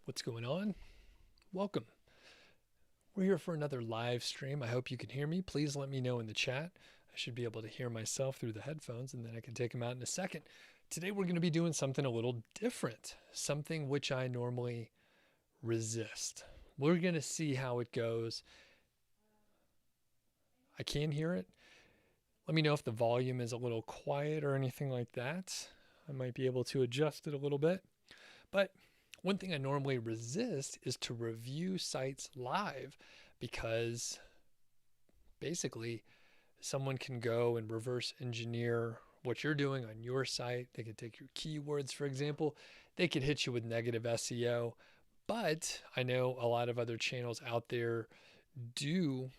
What's going on? Welcome. We're here for another live stream. I hope you can hear me. Please let me know in the chat. I should be able to hear myself through the headphones and then I can take them out in a second. Today we're going to be doing something a little different, something which I normally resist. We're going to see how it goes. I can hear it. Let me know if the volume is a little quiet or anything like that. I might be able to adjust it a little bit. But one thing I normally resist is to review sites live because basically someone can go and reverse engineer what you're doing on your site. They could take your keywords, for example. They could hit you with negative SEO. But I know a lot of other channels out there do,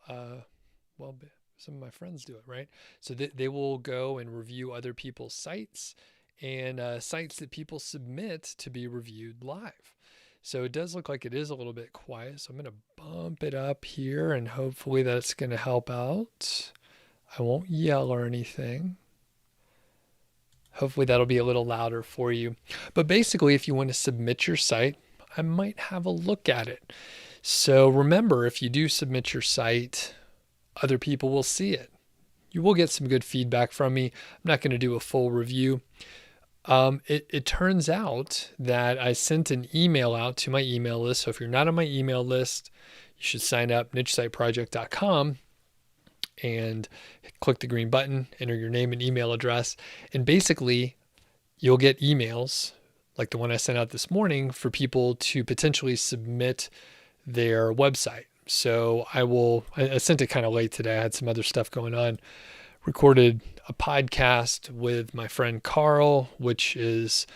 some of my friends do it, right? So they will go and review other people's sites and sites that people submit to be reviewed live. So it does look like it is a little bit quiet. So I'm going to bump it up here and hopefully that's going to help out. I won't yell or anything. Hopefully that'll be a little louder for you. But basically, if you want to submit your site, I might have a look at it. So remember, if you do submit your site, other people will see it. You will get some good feedback from me. I'm not going to do a full review. It turns out that I sent an email out to my email list. So if you're not on my email list, you should sign up nichesiteproject.com and click the green button, enter your name and email address. And basically you'll get emails like the one I sent out this morning for people to potentially submit their website. So I sent it kind of late today. I had some other stuff going on. Recorded a podcast with my friend Carl, which is,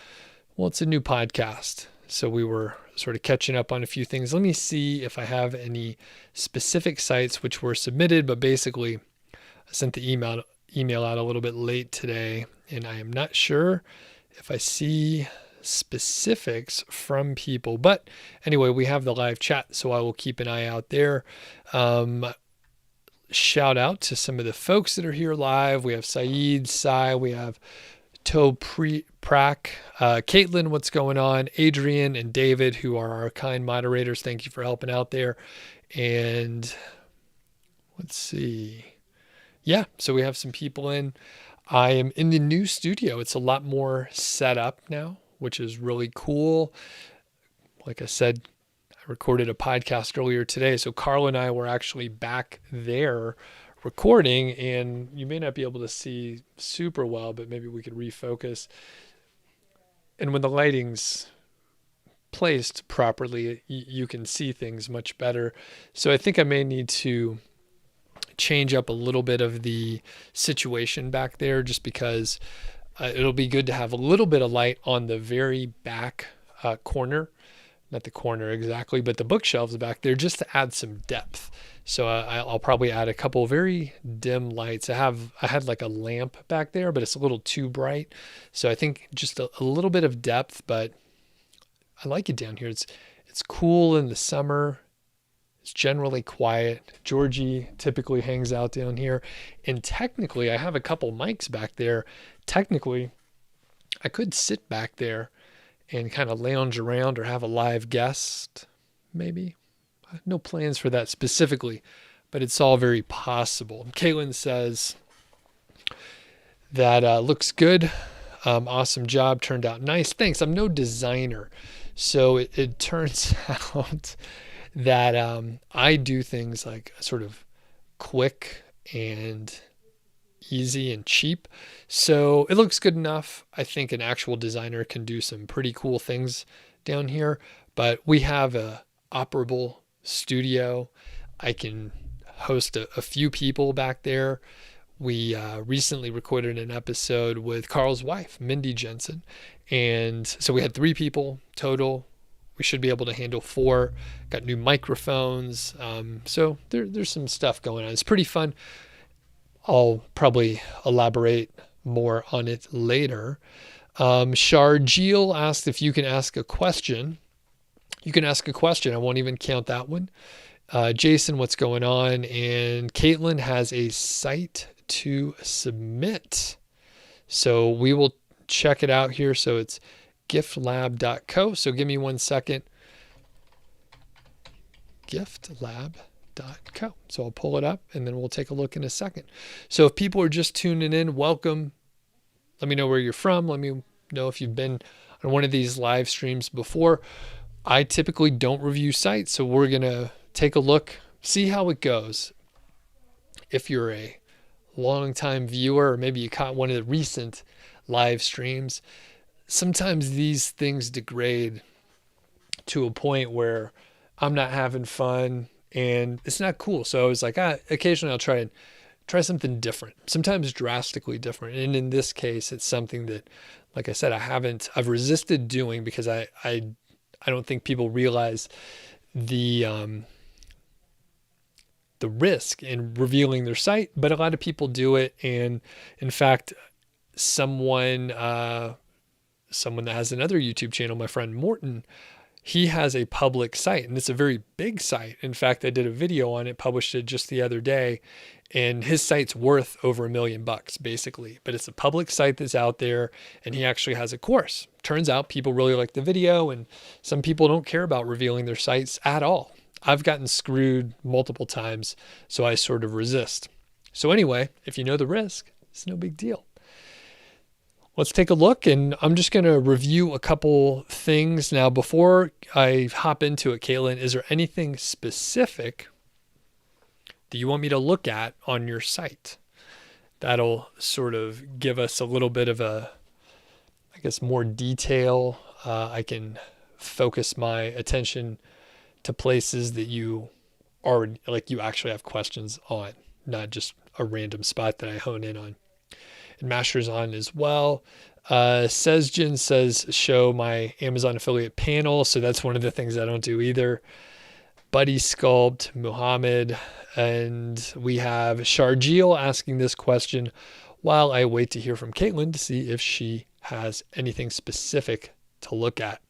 it's a new podcast. So we were sort of catching up on a few things. Let me see if I have any specific sites which were submitted, but basically I sent the email out a little bit late today, and I am not sure if I see specifics from people. But anyway, we have the live chat, so I will keep an eye out there. Shout out to some of the folks that are here live. We have Saeed, Sai, we have Prak, Caitlin, what's going on? Adrian and David, who are our kind moderators. Thank you for helping out there. And let's see. Yeah, so we have some people in. I am in the new studio. It's a lot more set up now, which is really cool. Like I said, I recorded a podcast earlier today. So Carl and I were actually back there recording, and you may not be able to see super well, but maybe we could refocus. And when the lighting's placed properly, you can see things much better. So I think I may need to change up a little bit of the situation back there just because it'll be good to have a little bit of light on the very back corner. Not the corner exactly, but the bookshelves back there just to add some depth. So I'll probably add a couple very dim lights. I had like a lamp back there, but it's a little too bright. So I think just a little bit of depth, but I like it down here. It's cool in the summer. It's generally quiet. Georgie typically hangs out down here. And technically, I have a couple mics back there. Technically, I could sit back there and kind of lounge around or have a live guest, maybe. No plans for that specifically, but it's all very possible. Caitlin says that looks good. Awesome job. Turned out nice. Thanks. I'm no designer. So it turns out that I do things like sort of quick and easy and cheap. So it looks good enough. I think an actual designer can do some pretty cool things down here, but we have a operable studio. I can host a few people back there. We recently recorded an episode with Carl's wife, Mindy Jensen. And so we had 3 people total. We should be able to handle 4. Got new microphones. So there's some stuff going on. It's pretty fun. I'll probably elaborate more on it later. Sharjeel asked if you can ask a question. You can ask a question. I won't even count that one. Jason, what's going on? And Caitlin has a site to submit. So we will check it out here. So it's GiftLab.co. So give me 1 second. GiftLab.co. So I'll pull it up and then we'll take a look in a second. So if people are just tuning in, welcome. Let me know where you're from. Let me know if you've been on one of these live streams before. I typically don't review sites, so we're going to take a look, see how it goes. If you're a long-time viewer, or maybe you caught one of the recent live streams, sometimes these things degrade to a point where I'm not having fun and it's not cool. So I was like, occasionally I'll try something different, sometimes drastically different. And in this case, it's something that, like I said, I've resisted doing because I don't think people realize the risk in revealing their site, but a lot of people do it. And in fact, someone that has another YouTube channel, my friend Morton, he has a public site and it's a very big site. In fact, I did a video on it, published it just the other day, and his site's worth over $1 million basically, but it's a public site that's out there and he actually has a course. Turns out people really like the video and some people don't care about revealing their sites at all. I've gotten screwed multiple times, so I sort of resist. So anyway, if you know the risk, it's no big deal. Let's take a look, and I'm just going to review a couple things. Now, before I hop into it, Caitlin, is there anything specific that you want me to look at on your site? That'll sort of give us a little bit of more detail. I can focus my attention to places that you actually have questions on, not just a random spot that I hone in on. And Master's on as well. Sezgin says show my Amazon affiliate panel. So that's one of the things I don't do either. Buddy Sculpt, Muhammad, and we have Sharjeel asking this question while I wait to hear from Caitlin to see if she has anything specific to look at.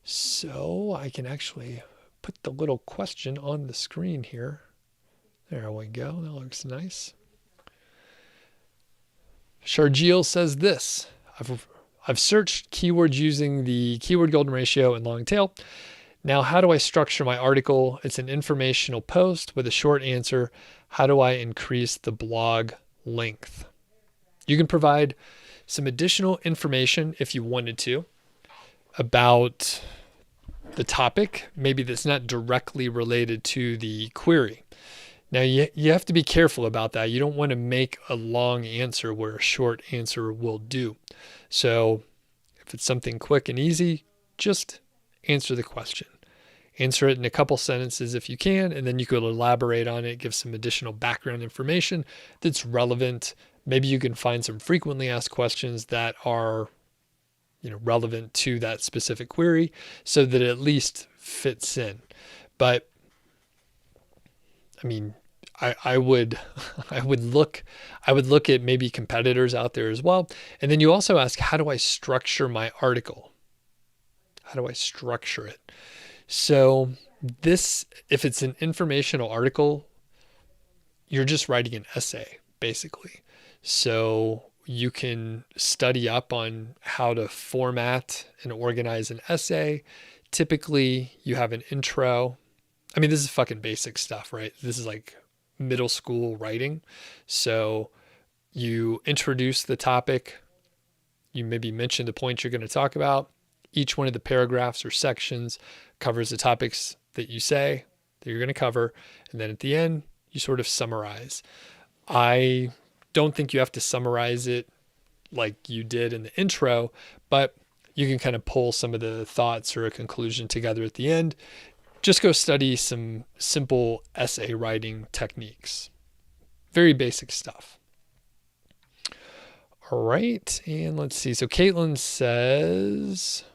So I can actually put the little question on the screen here. There we go. That looks nice. Sharjeel says this: I've searched keywords using the keyword golden ratio and long tail. Now, how do I structure my article? It's an informational post with a short answer. How do I increase the blog length? You can provide some additional information if you wanted to about the topic, maybe that's not directly related to the query. Now, you have to be careful about that. You don't want to make a long answer where a short answer will do. So if it's something quick and easy, just answer the question. Answer it in a couple sentences if you can, and then you could elaborate on it, give some additional background information that's relevant. Maybe you can find some frequently asked questions that are, relevant to that specific query so that it at least fits in. But I would look at maybe competitors out there as well. And then you also ask, how do I structure my article? How do I structure it? So if it's an informational article, you're just writing an essay, basically. So you can study up on how to format and organize an essay. Typically, you have an intro. This is fucking basic stuff, right? This is like middle school writing. So you introduce the topic. You maybe mention the points you're going to talk about. Each one of the paragraphs or sections covers the topics that you say that you're going to cover. And then at the end, you sort of summarize. I don't think you have to summarize it like you did in the intro, but you can kind of pull some of the thoughts or a conclusion together at the end. Just go study some simple essay writing techniques. Very basic stuff. All right, and let's see. So Caitlin says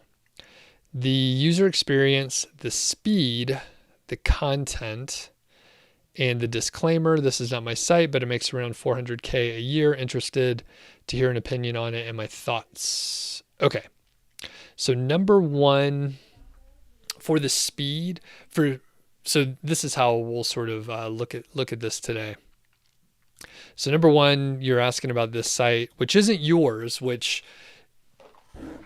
the user experience, the speed, the content, and the disclaimer. This is not my site, but it makes around $400K a year. Interested to hear an opinion on it and my thoughts. Okay, so number one, for the speed, so this is how we'll sort of look at this today. So number one, you're asking about this site, which isn't yours, which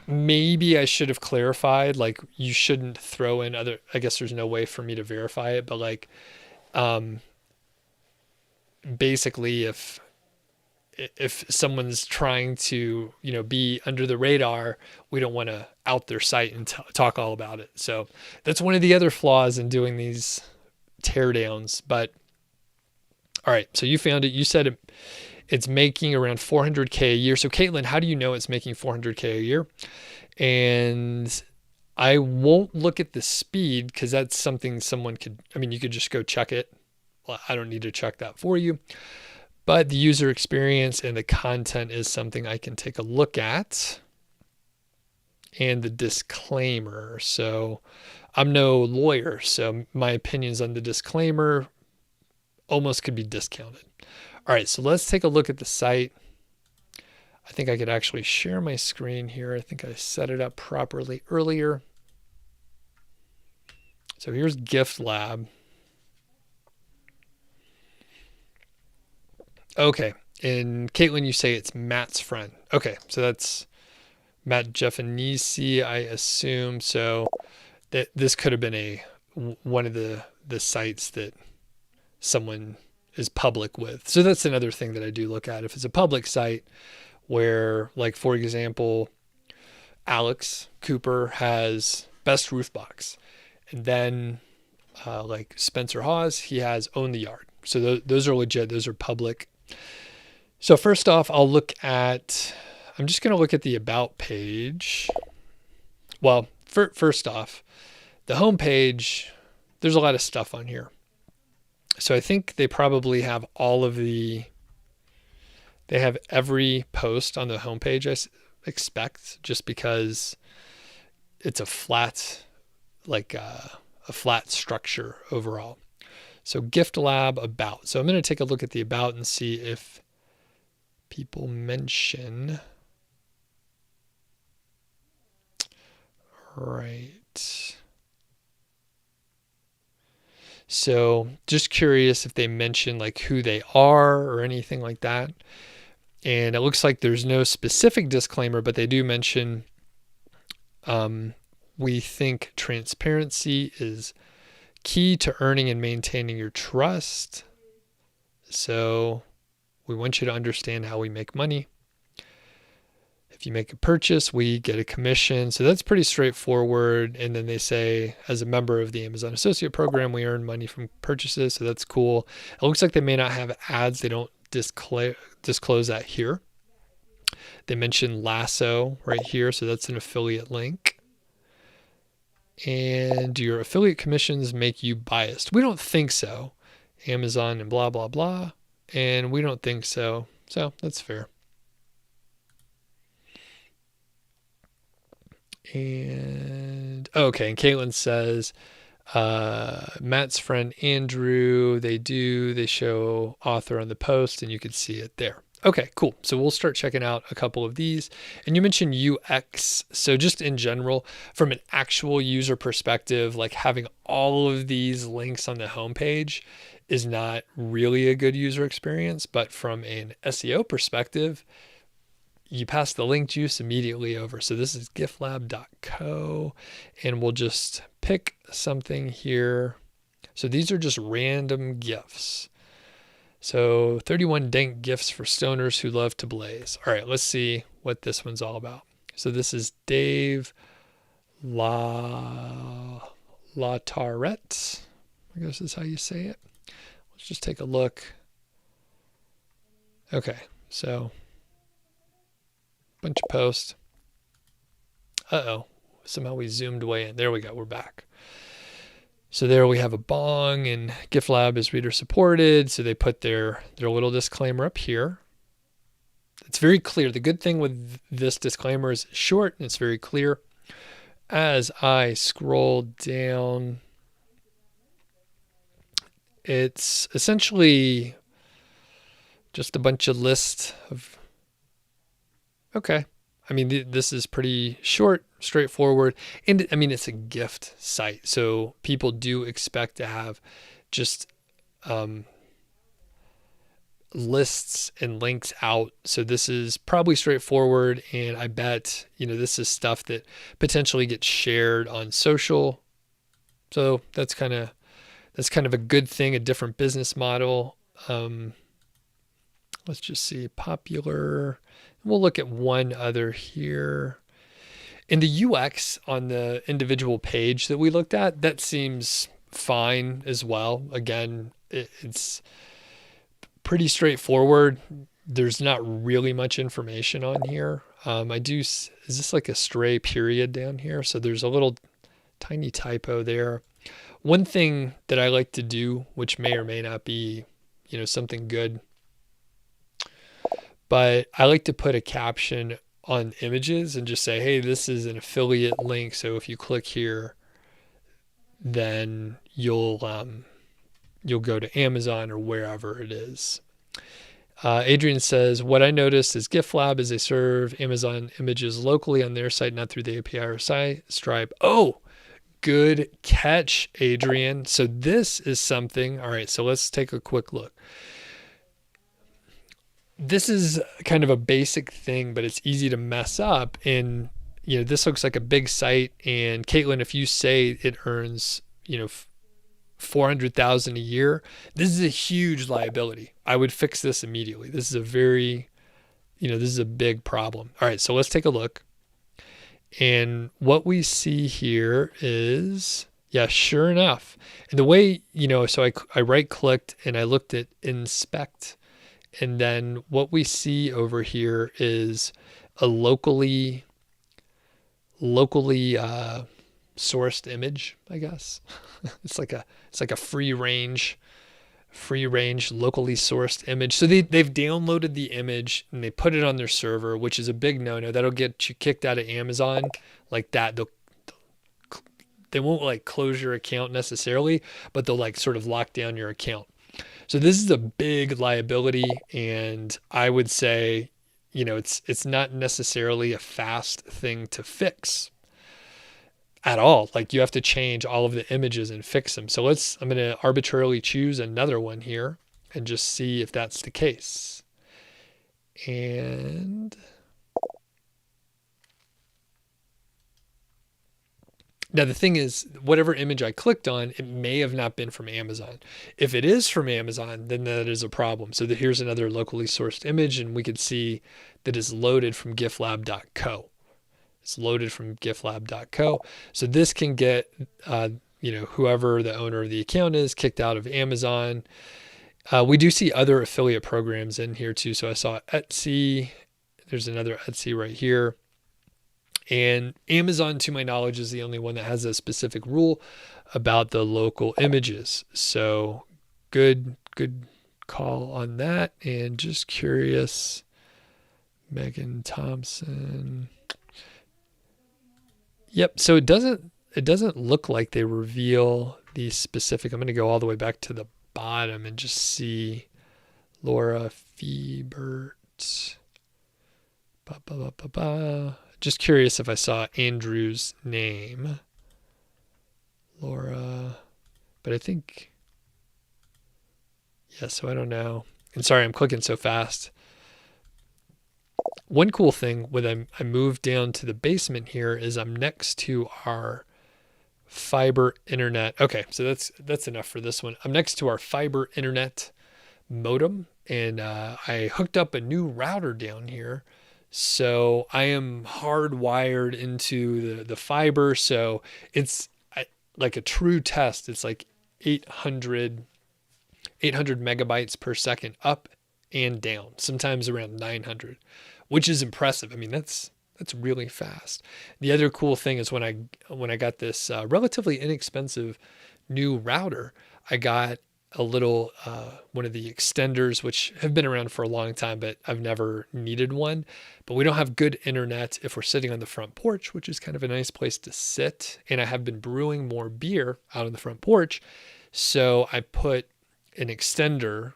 maybe I should have clarified, like you shouldn't throw in other, I guess there's no way for me to verify it, but like, um, basically if someone's trying to, be under the radar, we don't want to out their site and talk all about it. So that's one of the other flaws in doing these teardowns. But all right, so you found it. You said it's making around 400K a year. So Caitlin, how do you know it's making 400K a year? And I won't look at the speed because that's something someone could, you could just go check it. Well, I don't need to check that for you. But the user experience and the content is something I can take a look at. And the disclaimer. So I'm no lawyer, so my opinions on the disclaimer almost could be discounted. All right, so let's take a look at the site. I think I could actually share my screen here. I think I set it up properly earlier. So here's GiftLab. Okay, and Caitlin, you say it's Matt's friend. Okay, so that's Matt Jeffanisi, I assume. So that this could have been one of the sites that someone is public with. So that's another thing that I do look at. If it's a public site where, like, for example, Alex Cooper has Best Roof Box, and then like Spencer Hawes, he has Own the Yard. So those are legit. Those are public. So first off, I'm just going to look at the About page. Well, first off, the home page, there's a lot of stuff on here. So I think they probably have they have every post on the homepage, I expect, just because it's a flat, like a flat structure overall. So GiftLab About. So I'm going to take a look at the About and see if people mention. Right. So just curious if they mention like who they are or anything like that. And it looks like there's no specific disclaimer, but they do mention we think transparency is key to earning and maintaining your trust. So we want you to understand how we make money. If you make a purchase, we get a commission. So that's pretty straightforward. And then they say, as a member of the Amazon Associate Program, we earn money from purchases. So that's cool. It looks like they may not have ads. They don't disclose that here. They mentioned Lasso right here. So that's an affiliate link. And do your affiliate commissions make you biased? We don't think so. Amazon and blah, blah, blah. And we don't think so. So that's fair. And okay, and Caitlin says, Matt's friend Andrew, they show author on the post, and you can see it there. Okay, cool. So we'll start checking out a couple of these. And you mentioned UX. So just in general, from an actual user perspective, like having all of these links on the homepage is not really a good user experience. But from an SEO perspective, you pass the link juice immediately over. So this is giftlab.co, and we'll just pick something here. So these are just random GIFs. So 31 dank GIFs for stoners who love to blaze. All right, let's see what this one's all about. So this is Dave LaTarette. I guess is how you say it. Let's just take a look. Okay, so bunch of posts. Somehow we zoomed way in. There we go. We're back. So there we have a bong, and GiftLab is reader supported. So they put their little disclaimer up here. It's very clear. The good thing with this disclaimer is it's short and it's very clear. As I scroll down, it's essentially just a bunch of lists of, okay. This is pretty short, straightforward. And it's a gift site. So people do expect to have just lists and links out. So this is probably straightforward, and I bet, this is stuff that potentially gets shared on social. So that's kind of a good thing, a different business model. Let's just see, popular. We'll look at one other here. In the UX on the individual page that we looked at, that seems fine as well. Again, it's pretty straightforward. There's not really much information on here. Is this like a stray period down here? So there's a little tiny typo there. One thing that I like to do, which may or may not be, something good, but I like to put a caption on images and just say, hey, this is an affiliate link. So if you click here, then you'll go to Amazon or wherever it is. Adrian says, what I noticed is GiftLab is they serve Amazon images locally on their site, not through the API or Stripe. Oh, good catch, Adrian. So this is something. All right, so let's take a quick look. This is kind of a basic thing, but it's easy to mess up. And, this looks like a big site. And Caitlin, if you say it earns, 400,000 a year, this is a huge liability. I would fix this immediately. This is this is a big problem. All right, so let's take a look. And what we see here is, yeah, sure enough. And the way, so I right clicked and I looked at inspect. And then what we see over here is a locally sourced image, I guess. It's like a free range, locally sourced image. So they've downloaded the image and they put it on their server, which is a big no-no. That'll get you kicked out of Amazon like that. They won't like close your account necessarily, but they'll like sort of lock down your account. So this is a big liability, and I would say, it's not necessarily a fast thing to fix at all. Like you have to change all of the images and fix them. So I'm going to arbitrarily choose another one here and just see if that's the case. And now the thing is, whatever image I clicked on, it may have not been from Amazon. If it is from Amazon, then that is a problem. So here's another locally sourced image, and we can see that it's loaded from giftlab.co. It's loaded from giftlab.co. So this can get, whoever the owner of the account is, kicked out of Amazon. We do see other affiliate programs in here too. So I saw Etsy. There's another Etsy right here. And Amazon, to my knowledge, is the only one that has a specific rule about the local images. So good call on that. And just curious, Megan Thompson. Yep. So it doesn't look like they reveal the specific. I'm going to go all the way back to the bottom and just see Laura Fiebert. Just curious if I saw Andrew's name. Laura, but I think, yeah, so I don't know. And sorry, I'm clicking so fast. One cool thing when I moved down to the basement here is I'm next to our fiber internet. Okay, so that's enough for this one. I'm next to our fiber internet modem, and I hooked up a new router down here. So I am hardwired into the fiber. So it's like a true test. It's like 800 megabytes per second up and down, sometimes around 900, which is impressive. I mean, that's really fast. The other cool thing is when I got this relatively inexpensive new router, I got a little one of the extenders, which have been around for a long time, but I've never needed one. But we don't have good internet if we're sitting on the front porch, which is kind of a nice place to sit. And I have been brewing more beer out on the front porch. So I put an extender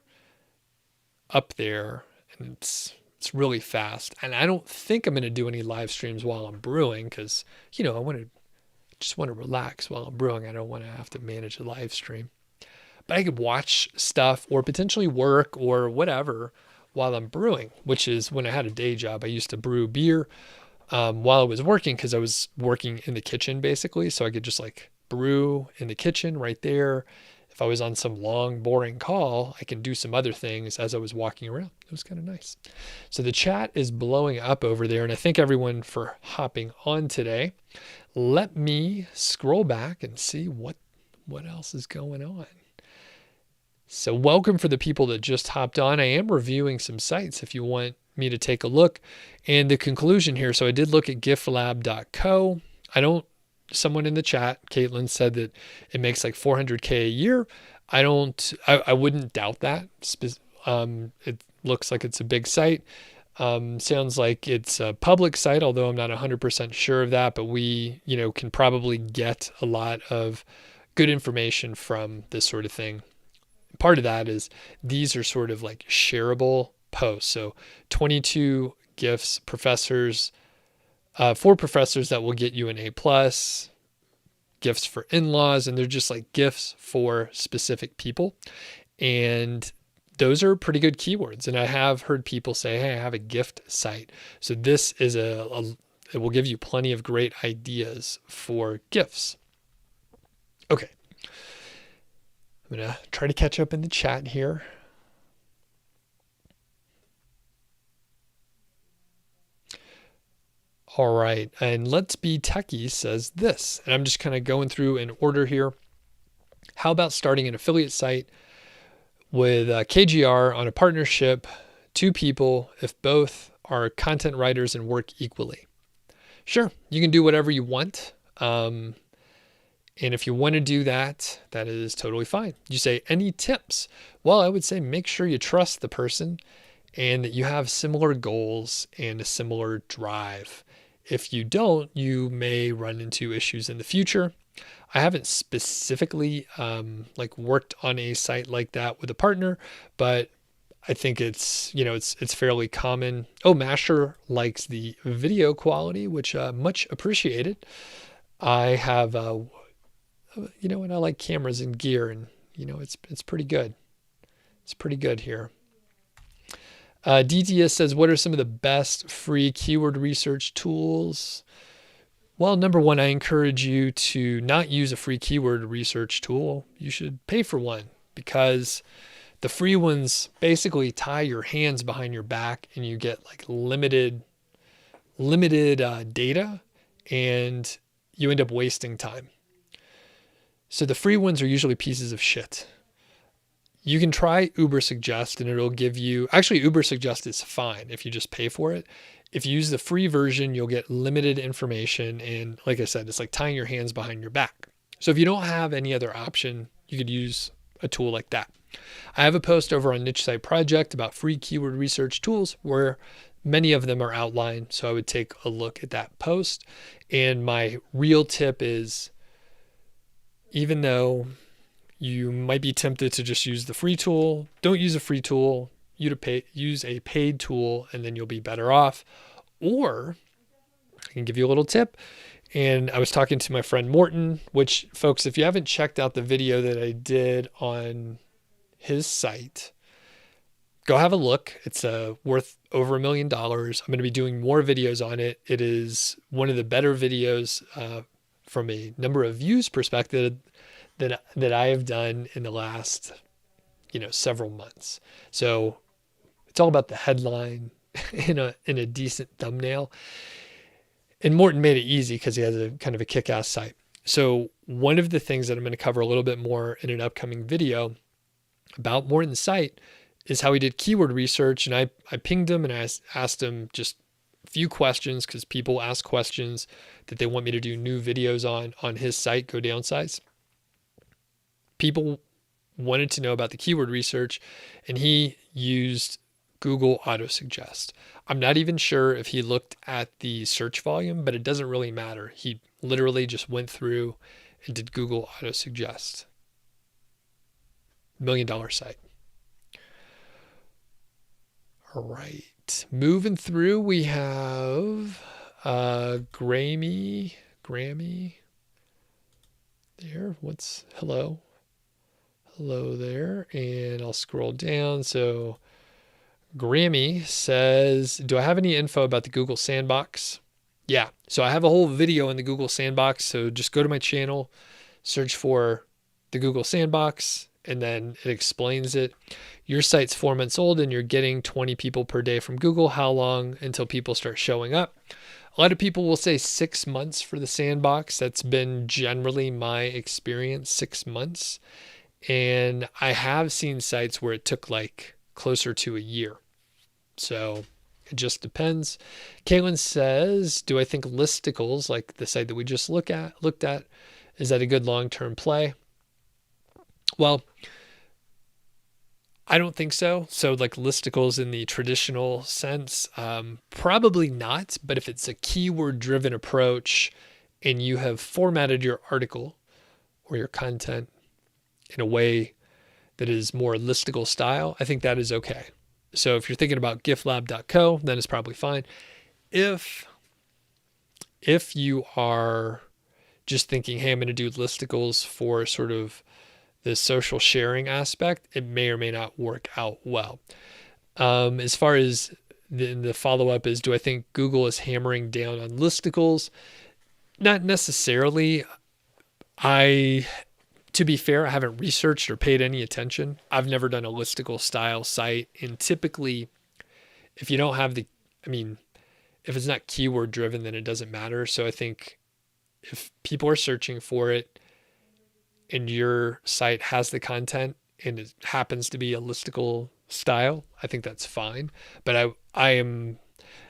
up there, and it's really fast. And I don't think I'm going to do any live streams while I'm brewing because, I just want to relax while I'm brewing. I don't want to have to manage a live stream. but I could watch stuff or potentially work or whatever while I'm brewing, which is when I had a day job. I used to brew beer while I was working because I was working in the kitchen basically. So I could just like brew in the kitchen right there. If I was on some long, boring call, I can do some other things as I was walking around. It was kind of nice. So the chat is blowing up over there, and I thank everyone for hopping on today. Let me scroll back and see what else is going on. So welcome for the people that just hopped on. I am reviewing some sites if you want me to take a look. And the conclusion here, so I did look at giftlab.co. Someone in the chat, Caitlin, said that it makes like 400K a year. I wouldn't doubt that. It looks like it's a big site. Sounds like it's a public site, although I'm not 100% sure of that, but we, can probably get a lot of good information from this sort of thing. Part of that is these are sort of like shareable posts. So 22 gifts, professors, 4 professors that will get you an A+, gifts for in-laws, and they're just like gifts for specific people. And those are pretty good keywords. And I have heard people say, hey, I have a gift site. So this is it will give you plenty of great ideas for gifts. Okay. I'm going to try to catch up in the chat here. All right. And Let's Be Techie says this, and I'm just kind of going through in order here. How about starting an affiliate site with KGR on a partnership, 2 people, if both are content writers and work equally? Sure. You can do whatever you want. And if you want to do that, that is totally fine. You say, any tips? Well, I would say make sure you trust the person and that you have similar goals and a similar drive. If you don't, you may run into issues in the future. I haven't specifically worked on a site like that with a partner, but I think it's fairly common. Oh, Masher likes the video quality, which much appreciated. I have and I like cameras and gear, and it's pretty good. It's pretty good here. DTS says, what are some of the best free keyword research tools? Well, number one, I encourage you to not use a free keyword research tool. You should pay for one, because the free ones basically tie your hands behind your back and you get like limited data, and you end up wasting time. So the free ones are usually pieces of shit. You can try Ubersuggest and it'll give you, actually Ubersuggest is fine if you just pay for it. If you use the free version, you'll get limited information. And like I said, it's like tying your hands behind your back. So if you don't have any other option, you could use a tool like that. I have a post over on Niche Site Project about free keyword research tools where many of them are outlined. So I would take a look at that post. And my real tip is, even though you might be tempted to just use the free tool, don't use a free tool. Use a paid tool, and then you'll be better off. Or I can give you a little tip. And I was talking to my friend Morton, which, folks, if you haven't checked out the video that I did on his site, go have a look. It's worth over $1 million. I'm going to be doing more videos on it. It is one of the better videos from a number of views perspective that I have done in the last, several months. So it's all about the headline in a decent thumbnail. And Morton made it easy because he has a kind of a kick-ass site. So one of the things that I'm going to cover a little bit more in an upcoming video about Morton's site is how he did keyword research. And I pinged him and I asked him just a few questions, because people ask questions that they want me to do new videos on his site, Go Downsize. People wanted to know about the keyword research, and he used Google Autosuggest. I'm not even sure if he looked at the search volume, but it doesn't really matter. He literally just went through and did Google Autosuggest. $1 million site. All right. Moving through, we have Grammy. There. Hello. Hello there. And I'll scroll down. So Grammy says, do I have any info about the Google Sandbox? Yeah. So I have a whole video in the Google Sandbox. So just go to my channel, search for the Google Sandbox, and then it explains it. Your site's 4 months old and you're getting 20 people per day from Google. How long until people start showing up? A lot of people will say 6 months for the Sandbox. That's been generally my experience, 6 months. And I have seen sites where it took like closer to a year. So it just depends. Caitlin says, do I think listicles, like the site that we just looked at, is that a good long-term play? Well, I don't think so. So like listicles in the traditional sense, probably not. But if it's a keyword-driven approach and you have formatted your article or your content in a way that is more listicle style, I think that is okay. So if you're thinking about GiftLab.co, then it's probably fine. If you are just thinking, hey, I'm going to do listicles for sort of the social sharing aspect, it may or may not work out well. As far as the follow-up is, do I think Google is hammering down on listicles? Not necessarily. To be fair, I haven't researched or paid any attention. I've never done a listicle style site. And typically, if you don't have if it's not keyword driven, then it doesn't matter. So I think if people are searching for it and your site has the content and it happens to be a listicle style, I think that's fine. But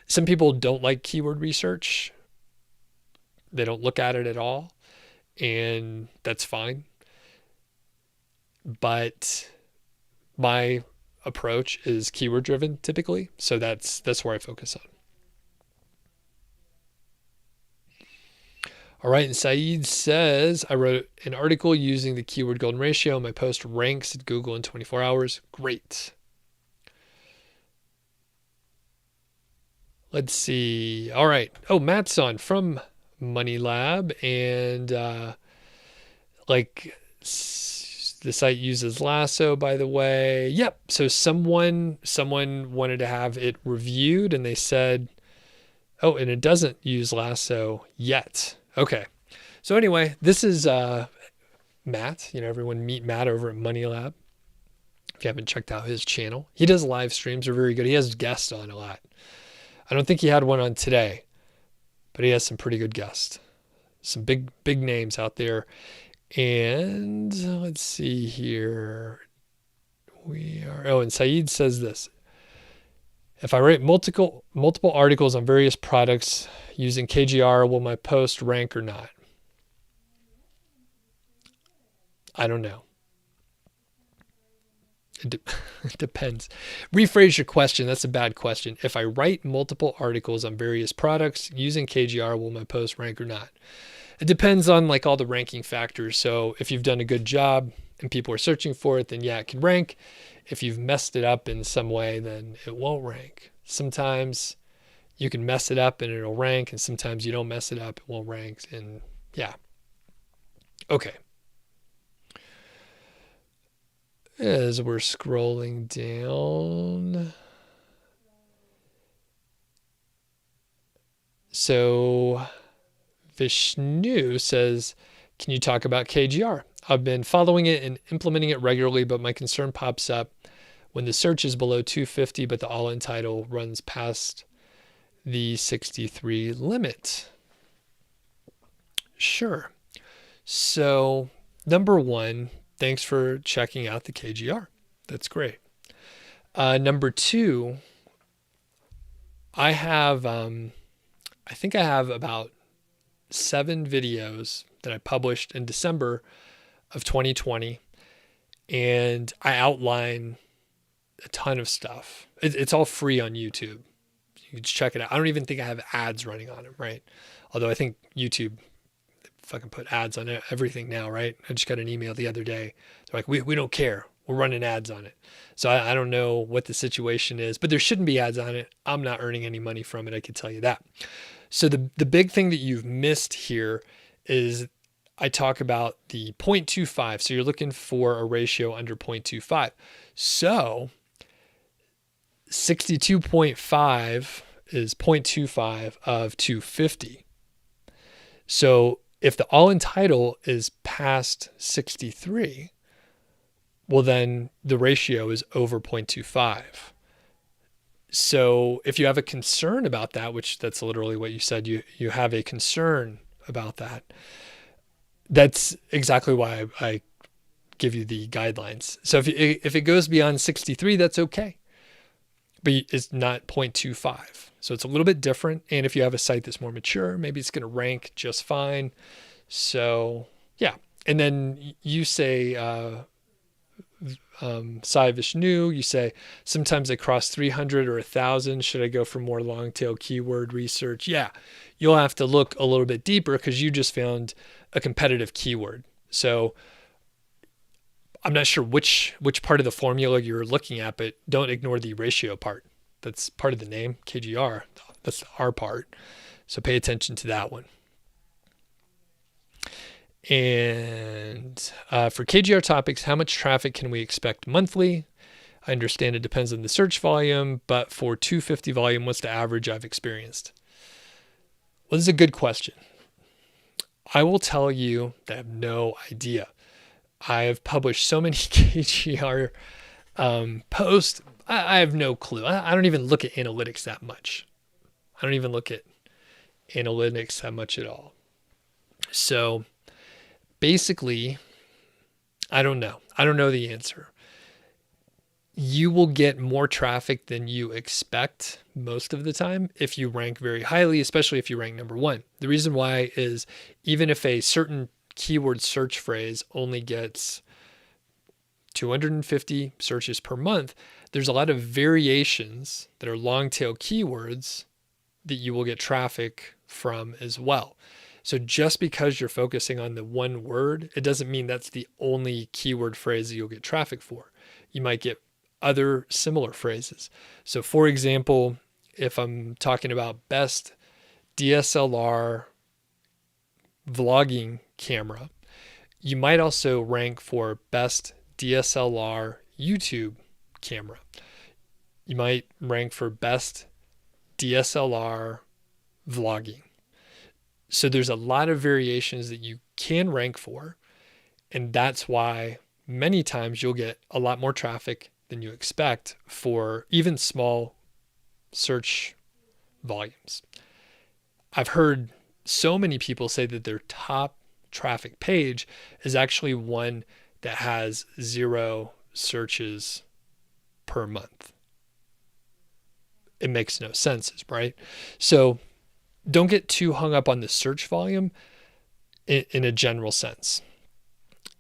some people don't like keyword research. They don't look at it at all. And that's fine. But my approach is keyword driven typically. So that's where I focus on. All right. And Saeed says, I wrote an article using the keyword golden ratio. My post ranks at Google in 24 hours. Great. Let's see. All right. Oh, Matt's on from Money Lab. And the site uses Lasso, by the way. Yep. So someone wanted to have it reviewed and they said, oh, and it doesn't use Lasso yet. Okay. So anyway, this is Matt. Everyone meet Matt over at Money Lab. If you haven't checked out his channel, he does live streams. They're very good. He has guests on a lot. I don't think he had one on today, but he has some pretty good guests. Some big names out there. And let's see here. And Saeed says this. If I write multiple articles on various products using KGR, will my post rank or not? I don't know. It depends. Rephrase your question. That's a bad question. If I write multiple articles on various products using KGR, will my post rank or not? It depends on like all the ranking factors. So if you've done a good job and people are searching for it, then yeah, it can rank. If you've messed it up in some way, then it won't rank. Sometimes you can mess it up and it'll rank, and sometimes you don't mess it up, it won't rank. And yeah. Okay. As we're scrolling down. So Vishnu says, can you talk about KGR? I've been following it and implementing it regularly, but my concern pops up when the search is below 250, but the all-in title runs past the 63 limit. Sure. So number one, thanks for checking out the KGR. That's great. Number two, I think I have about 7 videos that I published in December of 2020, and I outline a ton of stuff. It's all free on YouTube. You can just check it out. I don't even think I have ads running on it, right? Although I think YouTube fucking put ads on everything now, right? I just got an email the other day. They're like, we don't care. We're running ads on it. So I don't know what the situation is, but there shouldn't be ads on it. I'm not earning any money from it. I can tell you that. So the big thing that you've missed here is I talk about the 0.25. So you're looking for a ratio under 0.25. So 62.5 is 0.25 of 250. So if the all in title is past 63, well, then the ratio is over 0.25. So if you have a concern about that, which that's literally what you said, you have a concern about that, that's exactly why I give you the guidelines. So if it goes beyond 63, that's okay, but it's not 0.25. So it's a little bit different. And if you have a site that's more mature, maybe it's going to rank just fine. So yeah. And then you say, Sai Vishnu, you say, sometimes I cross 300 or 1,000. Should I go for more long tail keyword research? Yeah, you'll have to look a little bit deeper because you just found a competitive keyword. So I'm not sure which part of the formula you're looking at, but don't ignore the ratio part. That's part of the name, KGR. That's the R part. So pay attention to that one. And for KGR topics, how much traffic can we expect monthly? I understand it depends on the search volume, but for 250 volume, what's the average I've experienced? Well, this is a good question. I will tell you that I have no idea. I have published so many KGR posts. I have no clue. I don't even look at analytics that much. I don't even look at analytics that much at all. So basically, I don't know. I don't know the answer. You will get more traffic than you expect most of the time if you rank very highly, especially if you rank number one. The reason why is even if a certain keyword search phrase only gets 250 searches per month, there's a lot of variations that are long tail keywords that you will get traffic from as well. So just because you're focusing on the one word, it doesn't mean that's the only keyword phrase that you'll get traffic for. You might get other similar phrases. So for example, if I'm talking about best DSLR vlogging camera, you might also rank for best DSLR YouTube camera. You might rank for best DSLR vlogging. So there's a lot of variations that you can rank for, and that's why many times you'll get a lot more traffic than you expect for even small search volumes. I've heard so many people say that their top traffic page is actually one that has 0 searches per month. It makes no sense, right? So don't get too hung up on the search volume in a general sense.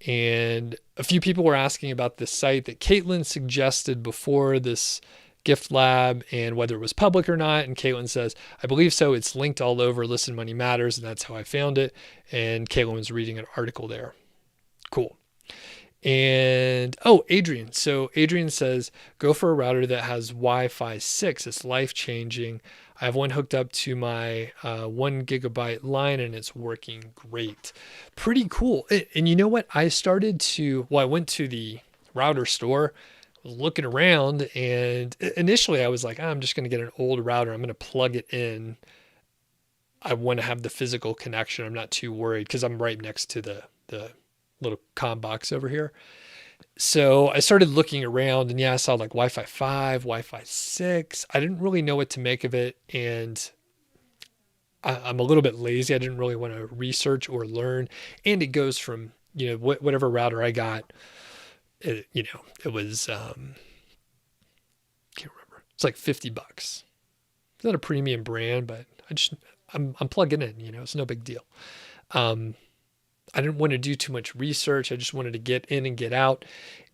And a few people were asking about this site that Caitlin suggested before, this GiftLab, and whether it was public or not. And Caitlin says, I believe so. It's linked all over Listen Money Matters, and that's how I found it. And Caitlin was reading an article there. Cool. And, Adrian. So Adrian says, go for a router that has Wi-Fi 6. It's life-changing. I have one hooked up to my 1 gigabyte line and it's working great. Pretty cool. And you know what? I went to the router store, was looking around, and initially I was like, I'm just going to get an old router. I'm going to plug it in. I want to have the physical connection. I'm not too worried because I'm right next to the little comm box over here. So I started looking around, and I saw like Wi-Fi 5, Wi-Fi 6. I didn't really know what to make of it. And I'm a little bit lazy. I didn't really want to research or learn. And it goes from, whatever router I got, it was, can't remember. It's like $50. It's not a premium brand, but I'm plugging in, it's no big deal. I didn't want to do too much research. I just wanted to get in and get out.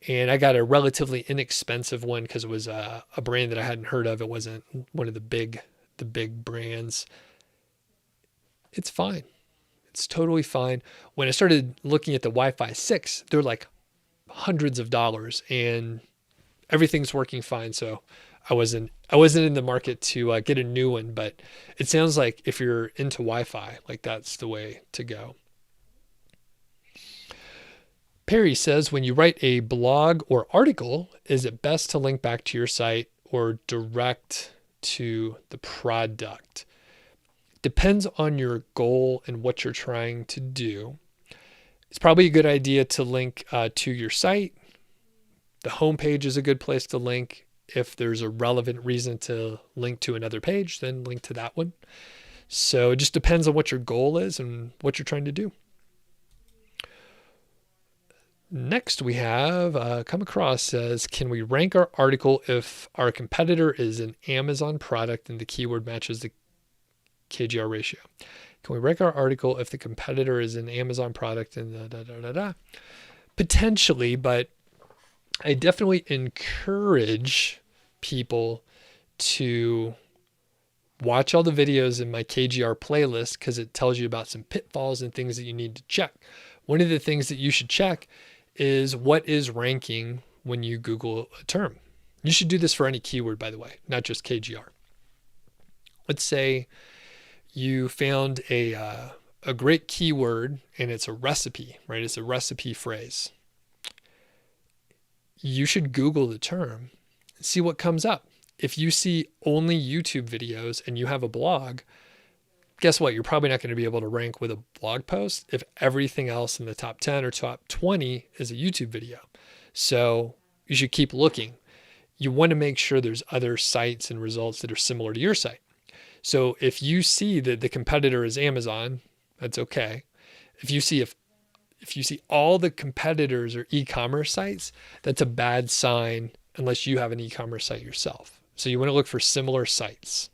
And I got a relatively inexpensive one because it was a brand that I hadn't heard of. It wasn't one of the big brands. It's fine. It's totally fine. When I started looking at the Wi-Fi 6, they're like hundreds of dollars and everything's working fine. So I wasn't in the market to get a new one, but it sounds like if you're into Wi-Fi, like that's the way to go. Perry says, when you write a blog or article, is it best to link back to your site or direct to the product? Depends on your goal and what you're trying to do. It's probably a good idea to link to your site. The homepage is a good place to link. If there's a relevant reason to link to another page, then link to that one. So it just depends on what your goal is and what you're trying to do. Next we have come across says, can we rank our article if our competitor is an Amazon product and the keyword matches the KGR ratio? Can we rank our article if the competitor is an Amazon product and Potentially, but I definitely encourage people to watch all the videos in my KGR playlist because it tells you about some pitfalls and things that you need to check. One of the things that you should check is what is ranking when you Google a term. You should do this for any keyword, by the way, not just KGR. Let's say you found a great keyword and it's a recipe, right? It's a recipe phrase. You should Google the term and see what comes up. If you see only YouTube videos and you have a blog, guess what? You're probably not going to be able to rank with a blog post if everything else in the top 10 or top 20 is a YouTube video. So you should keep looking. You want to make sure there's other sites and results that are similar to your site. So if you see that the competitor is Amazon, that's okay. If you see all the competitors are e-commerce sites, that's a bad sign unless you have an e-commerce site yourself. So you want to look for similar sites.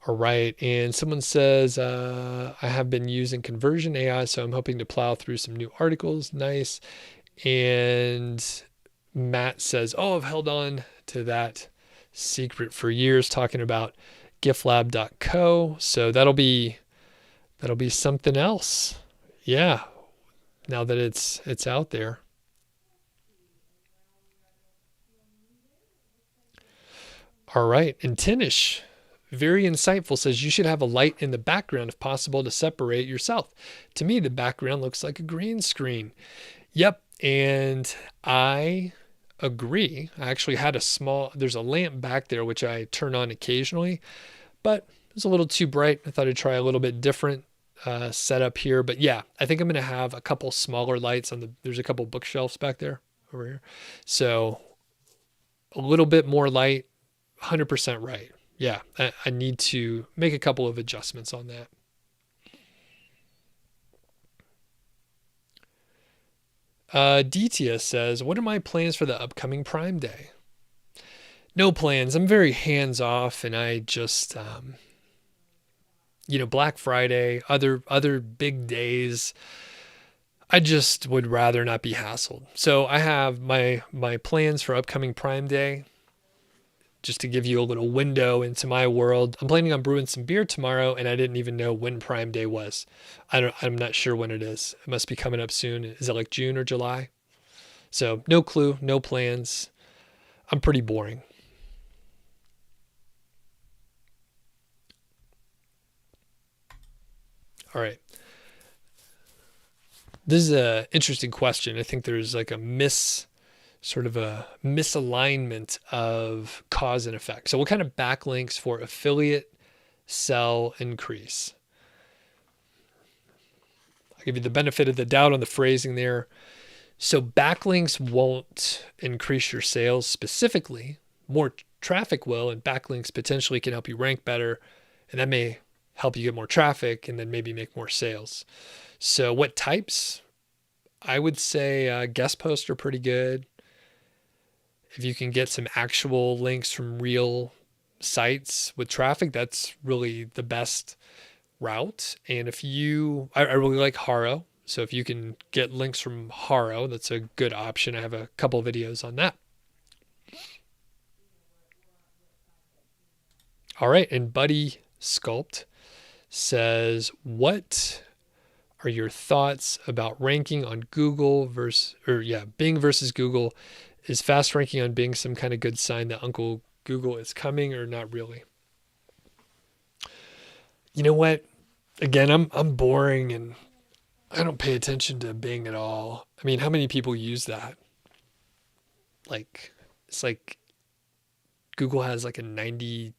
All right. And someone says, I have been using conversion AI, so I'm hoping to plow through some new articles. Nice. And Matt says, oh, I've held on to that secret for years, talking about GiftLab.co. So that'll be something else. Yeah. Now that it's out there. All right. And Tinish, very insightful, says you should have a light in the background if possible to separate yourself. To me, the background looks like a green screen. Yep. And I agree. I actually had there's a lamp back there, which I turn on occasionally, but it was a little too bright. I thought I'd try a little bit different setup here. But yeah, I think I'm going to have a couple smaller lights there's a couple bookshelves back there over here. So a little bit more light, 100% right. Yeah, I need to make a couple of adjustments on that. Ditia says, what are my plans for the upcoming Prime Day? No plans. I'm very hands off, and I just, Black Friday, other big days, I just would rather not be hassled. So I have my plans for upcoming Prime Day. Just to give you a little window into my world, I'm planning on brewing some beer tomorrow, and I didn't even know when Prime Day was. I'm not sure when it is. It must be coming up soon. Is it like June or July? So no clue, no plans. I'm pretty boring. All right. This is an interesting question. I think there's like a misalignment of cause and effect. So what kind of backlinks for affiliate sell increase? I'll give you the benefit of the doubt on the phrasing there. So backlinks won't increase your sales specifically. More traffic will, and backlinks potentially can help you rank better, and that may help you get more traffic and then maybe make more sales. So what types? I would say guest posts are pretty good. If you can get some actual links from real sites with traffic, that's really the best route. And I really like Haro. So if you can get links from Haro, that's a good option. I have a couple of videos on that. All right. And Buddy Sculpt says, what are your thoughts about ranking on Google Bing versus Google? Is fast ranking on Bing some kind of good sign that Uncle Google is coming, or not really? You know what? Again, I'm boring, and I don't pay attention to Bing at all. I mean, how many people use that? Like, it's like Google has like a 92%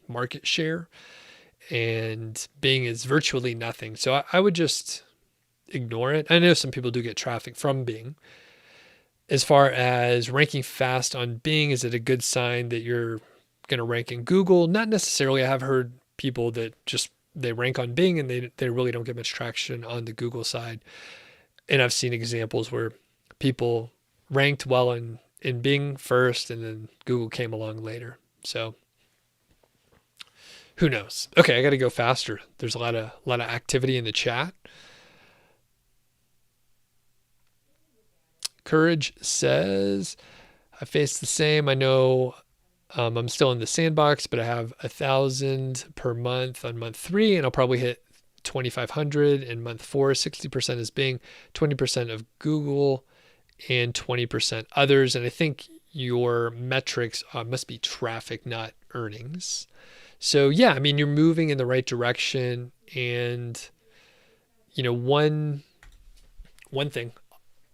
market share and Bing is virtually nothing. So I would just ignore it. I know some people do get traffic from Bing. As far as ranking fast on Bing, is it a good sign that you're going to rank in Google? Not necessarily. I have heard people that just they rank on Bing and they really don't get much traction on the Google side. And I've seen examples where people ranked well in Bing first and then Google came along later. So who knows? Okay, I got to go faster. There's a lot of activity in the chat. Courage says, I face the same. I know I'm still in the Sandbox, but I have 1,000 per month on month 3, and I'll probably hit 2,500 in month 4. 60% is Bing, 20% of Google, and 20% others. And I think your metrics must be traffic, not earnings. So yeah, I mean, you're moving in the right direction. And, you know, one thing,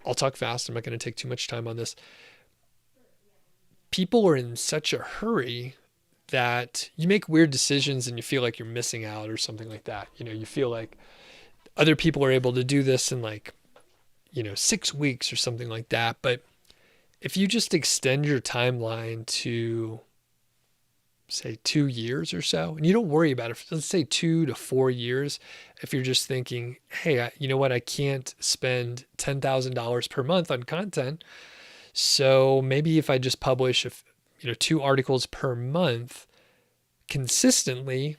I'll talk fast. I'm not going to take too much time on this. People are in such a hurry that you make weird decisions and you feel like you're missing out or something like that. You know, you feel like other people are able to do this in like, 6 weeks or something like that. But if you just extend your timeline to say 2 years or so, and you don't worry about it, let's say 2 to 4 years, if you're just thinking, hey, you know what, I can't spend $10,000 per month on content. So maybe if I just publish 2 articles per month consistently,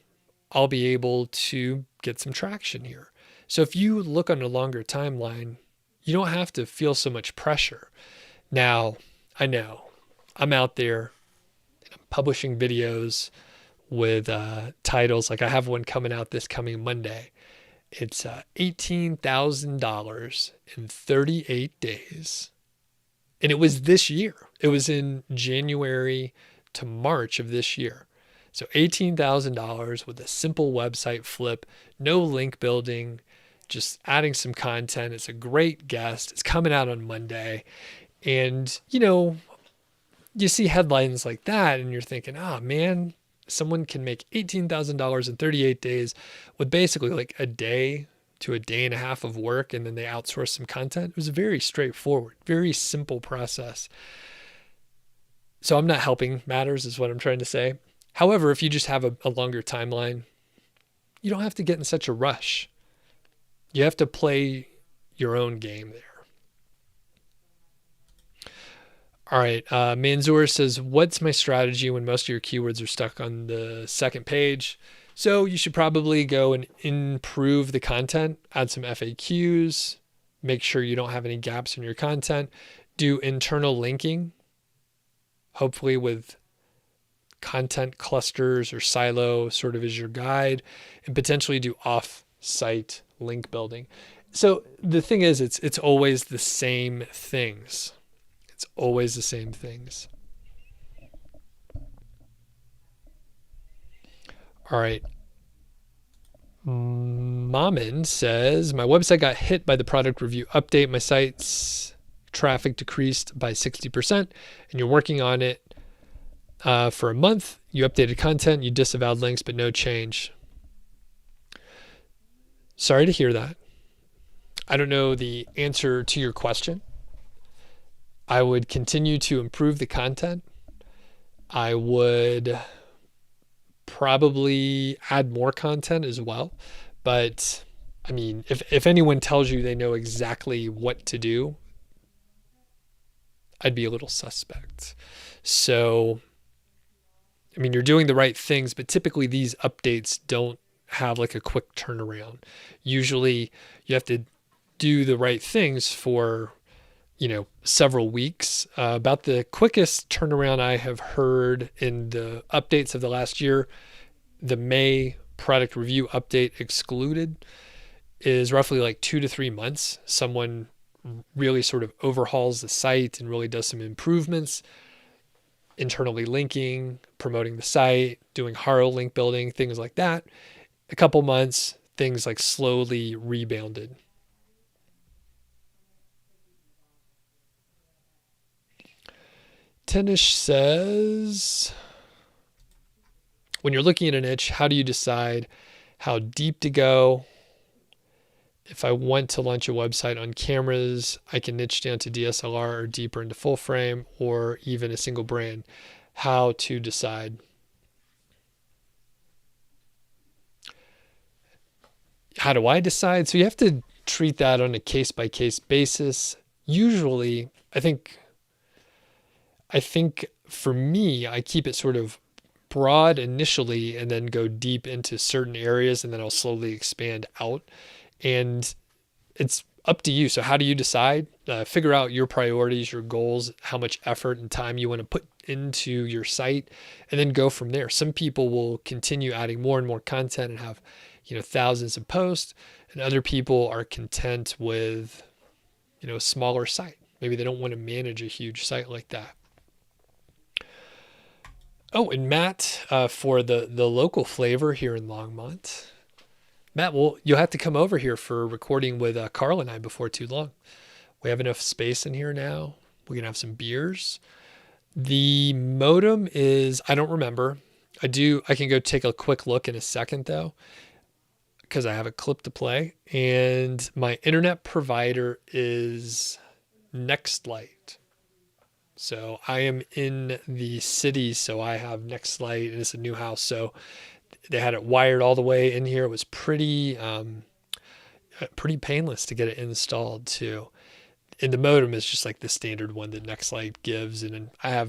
I'll be able to get some traction here. So if you look on a longer timeline, you don't have to feel so much pressure. Now, I know I'm out there and I'm publishing videos with titles. Like I have one coming out this coming Monday. It's $18,000 in 38 days. And it was this year. It was in January to March of this year. So $18,000 with a simple website flip, no link building, just adding some content. It's a great guest. It's coming out on Monday. And, you see headlines like that and you're thinking, oh man, someone can make $18,000 in 38 days with basically like a day to a day and a half of work, and then they outsource some content. It was very straightforward, very simple process. So I'm not helping matters is what I'm trying to say. However, if you just have a longer timeline, you don't have to get in such a rush. You have to play your own game there. All right. Manzoor says, what's my strategy when most of your keywords are stuck on the second page? So you should probably go and improve the content, add some FAQs, make sure you don't have any gaps in your content, do internal linking, hopefully with content clusters or silo sort of as your guide, and potentially do off-site link building. So the thing is, it's always the same things. It's always the same things. All right. Mamin says, my website got hit by the product review update. My site's traffic decreased by 60%, and you're working on it for a month. You updated content, you disavowed links, but no change. Sorry to hear that. I don't know the answer to your question. I would continue to improve the content. I would probably add more content as well. But I mean, if anyone tells you they know exactly what to do, I'd be a little suspect. So, I mean, you're doing the right things, but typically these updates don't have like a quick turnaround. Usually you have to do the right things for, several weeks. About the quickest turnaround I have heard in the updates of the last year, the May product review update excluded, is roughly like 2 to 3 months. Someone really sort of overhauls the site and really does some improvements, internally linking, promoting the site, doing haro link building, things like that. A couple months, things like slowly rebounded. Tennish says, when you're looking at a niche, how do you decide how deep to go? If I want to launch a website on cameras, I can niche down to DSLR or deeper into full frame or even a single brand. How to decide? How do I decide? So you have to treat that on a case-by-case basis. Usually, I think for me, I keep it sort of broad initially and then go deep into certain areas, and then I'll slowly expand out. And it's up to you. So how do you decide? Figure out your priorities, your goals, how much effort and time you want to put into your site, and then go from there. Some people will continue adding more and more content and have, thousands of posts, and other people are content with, a smaller site. Maybe they don't want to manage a huge site like that. Oh, and Matt, for the local flavor here in Longmont. Matt, well, you'll have to come over here for recording with Carl and I before too long. We have enough space in here now. We're going to have some beers. The modem is, I don't remember. I can go take a quick look in a second though, because I have a clip to play. And my internet provider is Nextlight. So I am in the city, so I have Nextlight, and it's a new house. So they had it wired all the way in here. It was pretty painless to get it installed too. And the modem is just like the standard one that Nextlight gives. And I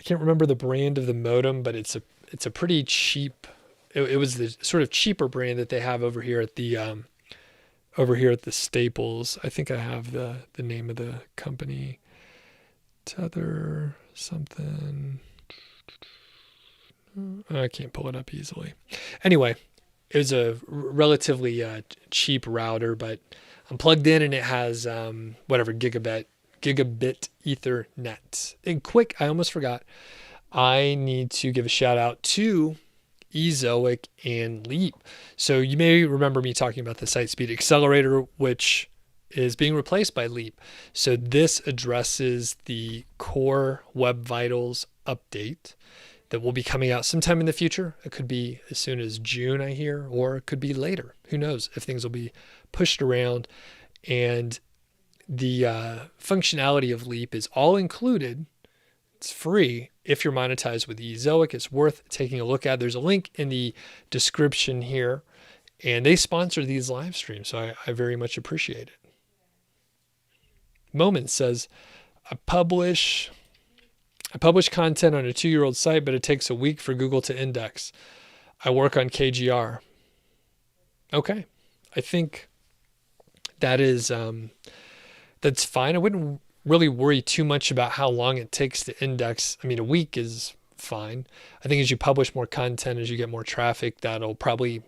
can't remember the brand of the modem, but it's a pretty cheap. It was the sort of cheaper brand that they have over here at the Staples. I think I have the name of the company. Tether something. I can't pull it up easily. Anyway, it was a relatively cheap router, but I'm plugged in and it has gigabit Ethernet. And quick, I almost forgot. I need to give a shout out to Ezoic and Leap. So you may remember me talking about the Site Speed Accelerator, which is being replaced by Leap. So this addresses the core Web Vitals update that will be coming out sometime in the future. It could be as soon as June, I hear, or it could be later. Who knows if things will be pushed around. And the functionality of Leap is all included. It's free. If you're monetized with Ezoic, it's worth taking a look at. There's a link in the description here, and they sponsor these live streams, so I very much appreciate it. Moment says, I publish content on a 2-year-old site, but it takes a week for Google to index. I work on KGR. Okay. I think that is, that's fine. I wouldn't really worry too much about how long it takes to index. I mean, a week is fine. I think as you publish more content, as you get more traffic, that'll probably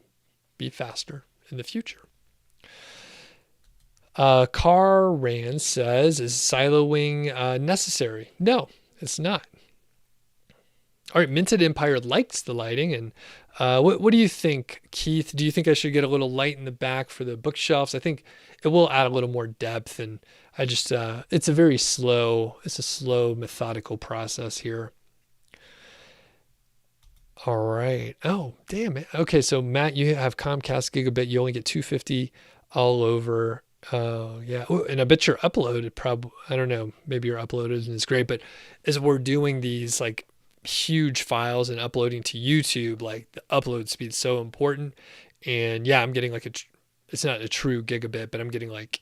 be faster in the future. Car Ran says, is siloing necessary? No, it's not. All right, Minted Empire likes the lighting. And what do you think, Keith? Do you think I should get a little light in the back for the bookshelves? I think it will add a little more depth. And I just, it's a slow, methodical process here. All right. Oh, damn it. Okay, so Matt, you have Comcast Gigabit. You only get 250 all over. Oh, yeah. Ooh, and I bet your upload, I don't know, maybe your upload isn't great, but as we're doing these like huge files and uploading to YouTube, like the upload speed is so important. And yeah, I'm getting like it's not a true gigabit, but I'm getting like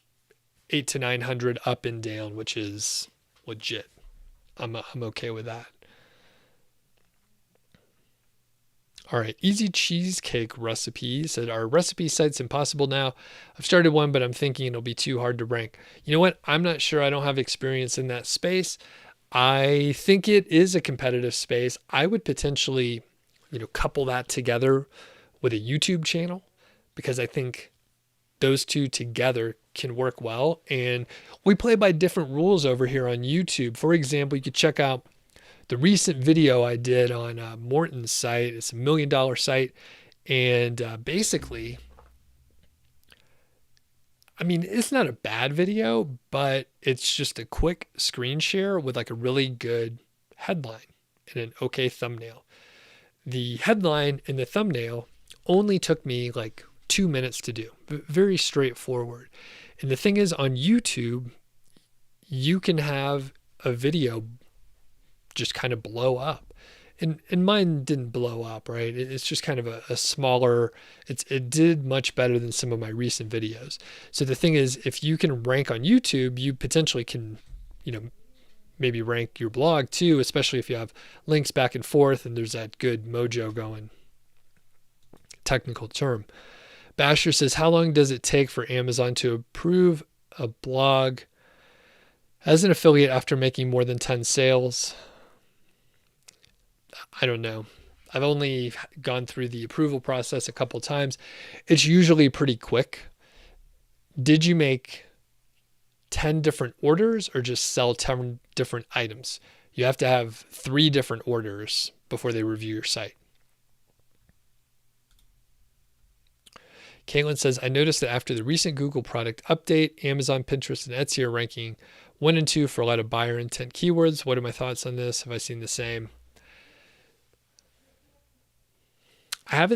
800 to 900 up and down, which is legit. I'm okay with that. All right, Easy Cheesecake Recipe said, our recipe site's impossible now. I've started one, but I'm thinking it'll be too hard to rank. You know what? I'm not sure. I don't have experience in that space. I think it is a competitive space. I would potentially, couple that together with a YouTube channel, because I think those two together can work well. And we play by different rules over here on YouTube. For example, you could check out the recent video I did on Morton's site. It's $1 million site. And basically, I mean, it's not a bad video, but it's just a quick screen share with like a really good headline and an okay thumbnail. The headline and the thumbnail only took me like 2 minutes to do. Very straightforward. And the thing is, on YouTube, you can have a video just kind of blow up. And mine didn't blow up, right? It's just kind of a smaller, it did much better than some of my recent videos. So the thing is, if you can rank on YouTube, you potentially can, maybe rank your blog too, especially if you have links back and forth and there's that good mojo going. Technical term. Basher says, how long does it take for Amazon to approve a blog as an affiliate after making more than 10 sales? I don't know. I've only gone through the approval process a couple times. It's usually pretty quick. Did you make 10 different orders or just sell 10 different items? You have to have 3 different orders before they review your site. Caitlin says, I noticed that after the recent Google product update, Amazon, Pinterest, and Etsy are ranking 1 and 2 for a lot of buyer intent keywords. What are my thoughts on this? Have I seen the same? I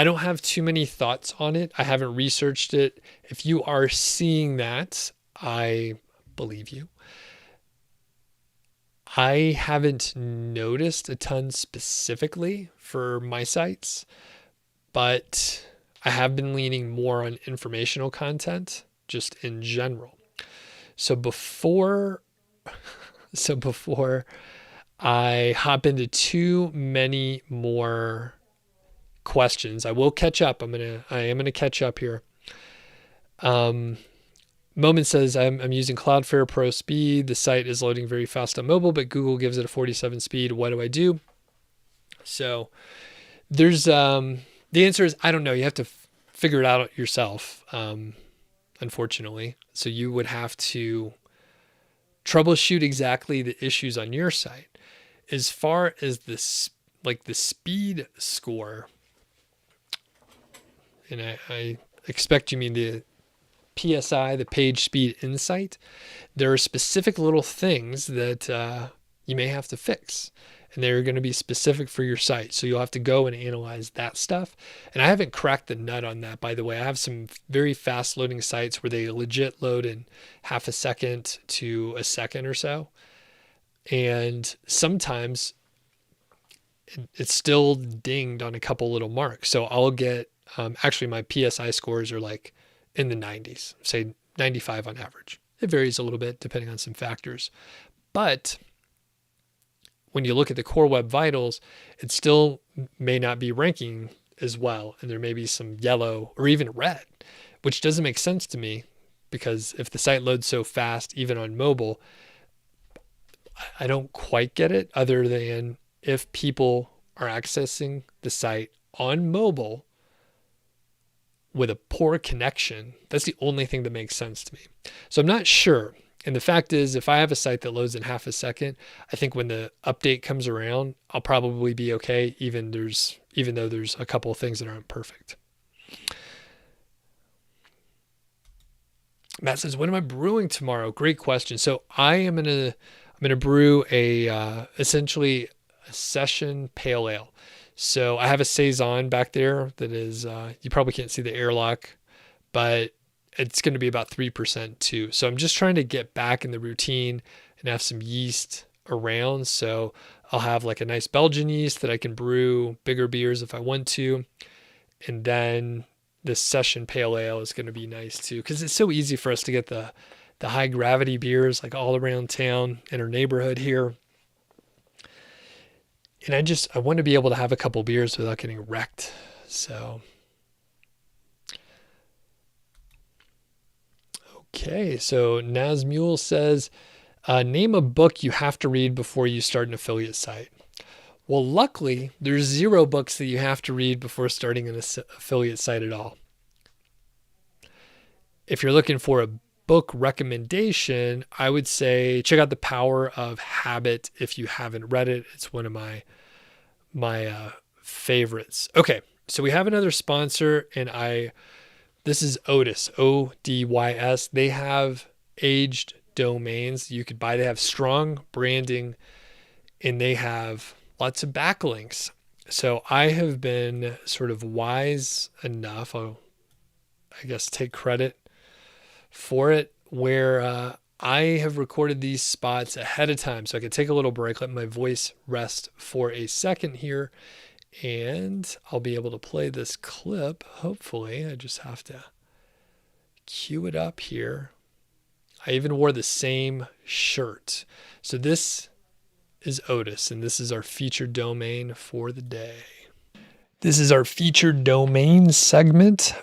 don't have too many thoughts on it. I haven't researched it. If you are seeing that, I believe you. I haven't noticed a ton specifically for my sites, but I have been leaning more on informational content just in general. So before I hop into too many more questions, I will catch up. I am gonna catch up here. Moment says, I'm using Cloudflare Pro Speed. The site is loading very fast on mobile, but Google gives it a 47 speed. What do I do? So there's the answer is I don't know. You have to figure it out yourself, unfortunately. So you would have to troubleshoot exactly the issues on your site. As far as this, like the speed score, and I expect you mean the PSI, the page speed insight, there are specific little things that you may have to fix, and they're going to be specific for your site. So you'll have to go and analyze that stuff. And I haven't cracked the nut on that, by the way. I have some very fast loading sites where they legit load in half a second to a second or so. And sometimes it's still dinged on a couple little marks. So I'll get, actually my PSI scores are like in the 90s, say 95 on average. It varies a little bit depending on some factors. But when you look at the Core Web Vitals, it still may not be ranking as well. And there may be some yellow or even red, which doesn't make sense to me, because if the site loads so fast, even on mobile, I don't quite get it, other than if people are accessing the site on mobile with a poor connection. That's the only thing that makes sense to me. So I'm not sure. And the fact is, if I have a site that loads in half a second, I think when the update comes around, I'll probably be okay, even though there's a couple of things that aren't perfect. Matt says, what am I brewing tomorrow? Great question. So I'm gonna brew essentially a session pale ale. So I have a Saison back there that is, you probably can't see the airlock, but it's going to be about 3% too. So I'm just trying to get back in the routine and have some yeast around. So I'll have like a nice Belgian yeast that I can brew bigger beers if I want to. And then this session pale ale is going to be nice too, because it's so easy for us to get the high gravity beers like all around town in our neighborhood here. And I want to be able to have a couple beers without getting wrecked. So, okay. So Nazmule says, name a book you have to read before you start an affiliate site. Well, luckily, there's 0 books that you have to read before starting an affiliate site at all. If you're looking for a book recommendation, I would say check out The Power of Habit if you haven't read it. It's one of my favorites. Okay, so we have another sponsor, and I This is ODYS, ODYS. They have aged domains you could buy. They have strong branding and they have lots of backlinks. So I have been sort of wise enough, I guess take credit for it, where I have recorded these spots ahead of time so I could take a little break, let my voice rest for a second here, and I'll be able to play this clip. Hopefully, I just have to cue it up here. I even wore the same shirt. So this is ODYS, and this is our featured domain for the day. This is our featured domain segment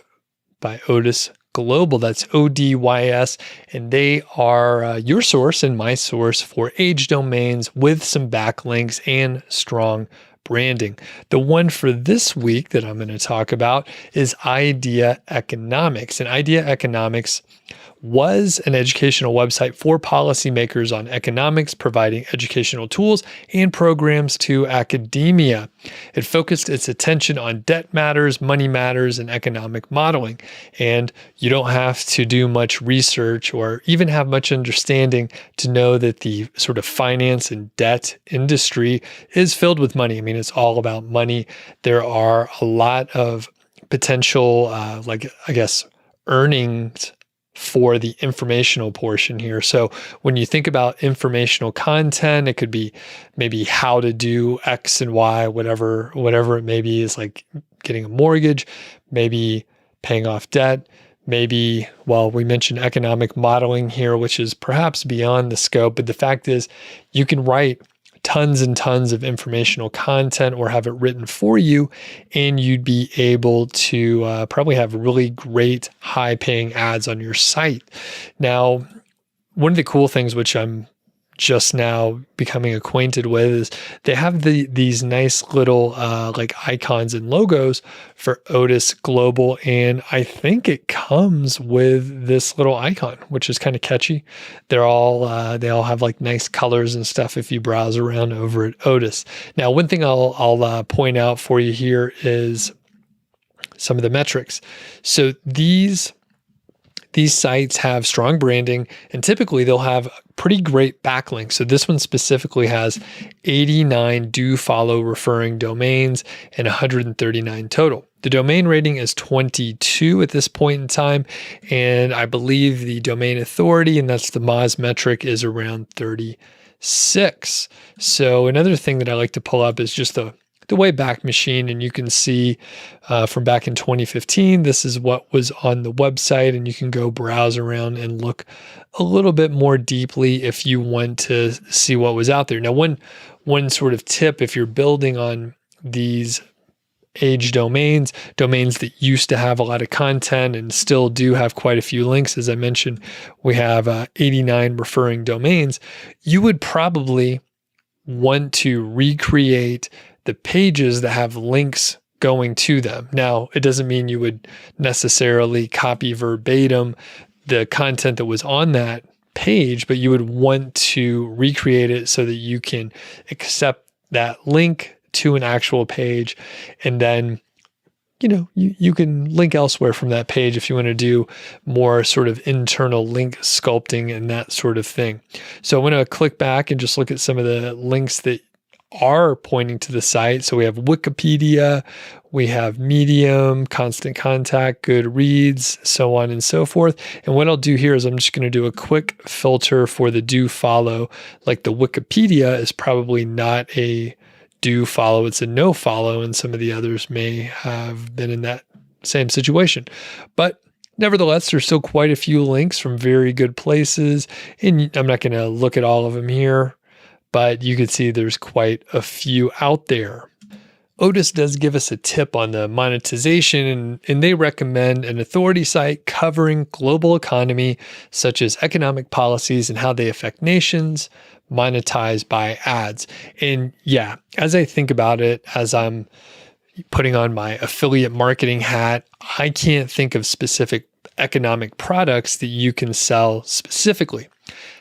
by ODYS Global. That's ODYS, and they are your source and my source for age domains with some backlinks and strong branding. The one for this week that I'm going to talk about is Idea Economics. And Idea Economics was an educational website for policymakers on economics, providing educational tools and programs to academia. It focused its attention on debt matters, money matters, and economic modeling. And you don't have to do much research or even have much understanding to know that the sort of finance and debt industry is filled with money. I mean, it's all about money. There are a lot of potential, earnings for the informational portion here. So when you think about informational content, it could be maybe how to do X and Y, whatever it may be, is like getting a mortgage, maybe paying off debt, maybe, well, we mentioned economic modeling here, which is perhaps beyond the scope, but the fact is you can write tons and tons of informational content or have it written for you, and you'd be able to probably have really great high-paying ads on your site. Now, one of the cool things which I'm just now becoming acquainted with is they have these nice little icons and logos for ODYS Global, and I think it comes with this little icon, which is kind of catchy. They all have like nice colors and stuff if you browse around over at ODYS. Now, one thing I'll point out for you here is some of the metrics. So these sites have strong branding, and typically they'll have pretty great backlinks. So this one specifically has 89 do follow referring domains and 139 total. The domain rating is 22 at this point in time, and I believe the domain authority, and that's the Moz metric, is around 36. So another thing that I like to pull up is just the Wayback Machine, and you can see from back in 2015, this is what was on the website, and you can go browse around and look a little bit more deeply if you want to see what was out there. Now, one sort of tip, if you're building on these age domains that used to have a lot of content and still do have quite a few links, as I mentioned, we have 89 referring domains, you would probably want to recreate the pages that have links going to them. Now, it doesn't mean you would necessarily copy verbatim the content that was on that page, but you would want to recreate it so that you can accept that link to an actual page, and then you can link elsewhere from that page if you want to do more sort of internal link sculpting and that sort of thing. So I'm going to click back and just look at some of the links that are pointing to the site. So we have Wikipedia, we have Medium, Constant Contact, Goodreads, so on and so forth. And what I'll do here is I'm just going to do a quick filter for the do follow. Like the Wikipedia is probably not a do follow, it's a no follow, and some of the others may have been in that same situation. But nevertheless, there's still quite a few links from very good places, and I'm not going to look at all of them here, but you can see there's quite a few out there. ODYS does give us a tip on the monetization, and they recommend an authority site covering global economy, such as economic policies and how they affect nations, monetized by ads. And yeah, as I think about it, as I'm putting on my affiliate marketing hat, I can't think of specific economic products that you can sell specifically.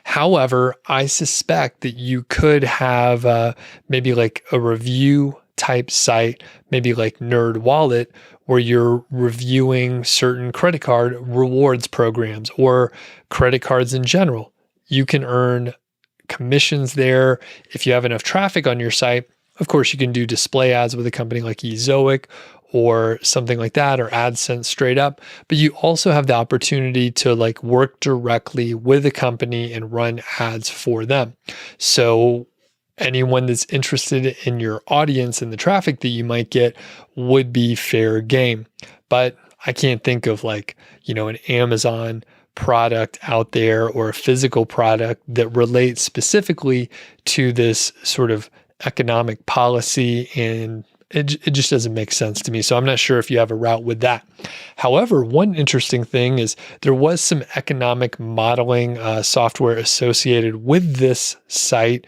However, I suspect that you could have maybe like a review type site, maybe like Nerd Wallet, where you're reviewing certain credit card rewards programs or credit cards in general. You can earn commissions there. If you have enough traffic on your site, of course, you can do display ads with a company like Ezoic or something like that, or AdSense straight up. But you also have the opportunity to like work directly with a company and run ads for them. So anyone that's interested in your audience and the traffic that you might get would be fair game. But I can't think of like, an Amazon product out there or a physical product that relates specifically to this sort of economic policy, and it just doesn't make sense to me. So I'm not sure if you have a route with that. However, one interesting thing is there was some economic modeling software associated with this site.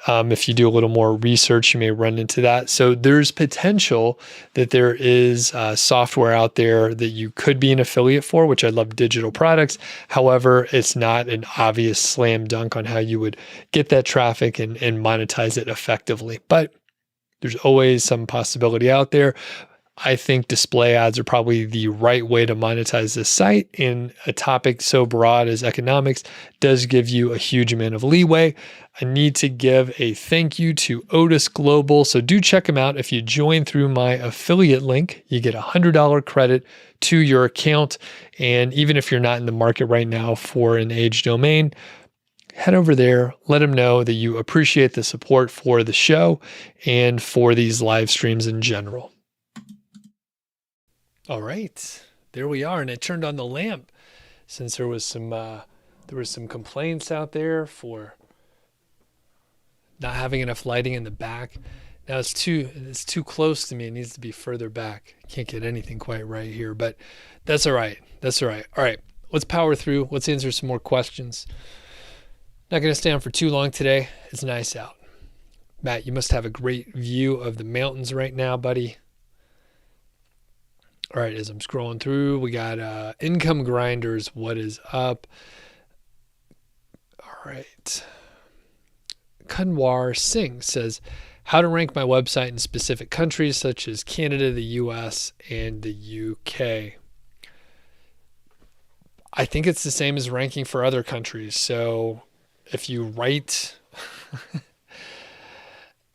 If you do a little more research, you may run into that. So there's potential that there is software out there that you could be an affiliate for, which I love digital products. However, it's not an obvious slam dunk on how you would get that traffic and monetize it effectively. But there's always some possibility out there. I think display ads are probably the right way to monetize this site, and a topic so broad as economics does give you a huge amount of leeway. I need to give a thank you to ODYS Global. So do check them out. If you join through my affiliate link, you get $100 credit to your account. And even if you're not in the market right now for an age domain, head over there, let them know that you appreciate the support for the show and for these live streams in general. All right, there we are. And I turned on the lamp since there was some complaints out there for not having enough lighting in the back. Now it's too close to me. It needs to be further back. Can't get anything quite right here, but that's all right. All right, let's power through. Let's answer some more questions. Not going to stay on for too long today. It's nice out. Matt, you must have a great view of the mountains right now, buddy. All right, as I'm scrolling through, we got Income Grinders. What is up? All right. Kanwar Singh says, how to rank my website in specific countries such as Canada, the US, and the UK. I think it's the same as ranking for other countries. So if you write...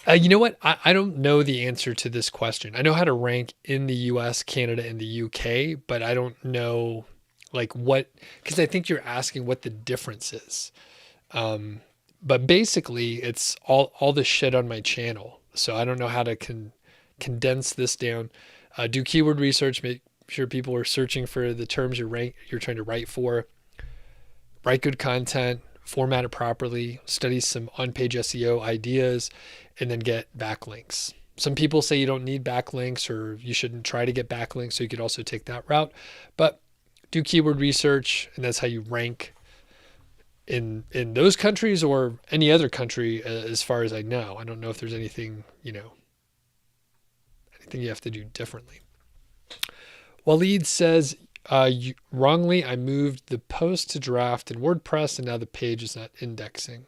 you know what? I don't know the answer to this question. I know how to rank in the US, Canada, and the UK, but I don't know like what, because I think you're asking what the difference is. But basically it's all the shit on my channel. So I don't know how to condense this down. Do keyword research, make sure people are searching for the terms you're trying to write for. Write good content, format it properly, study some on-page SEO ideas, and then get backlinks. Some people say you don't need backlinks or you shouldn't try to get backlinks, so you could also take that route. But do keyword research, and that's how you rank in those countries or any other country as far as I know. I don't know if there's anything you have to do differently. Waleed says, wrongly, I moved the post to draft in WordPress and now the page is not indexing.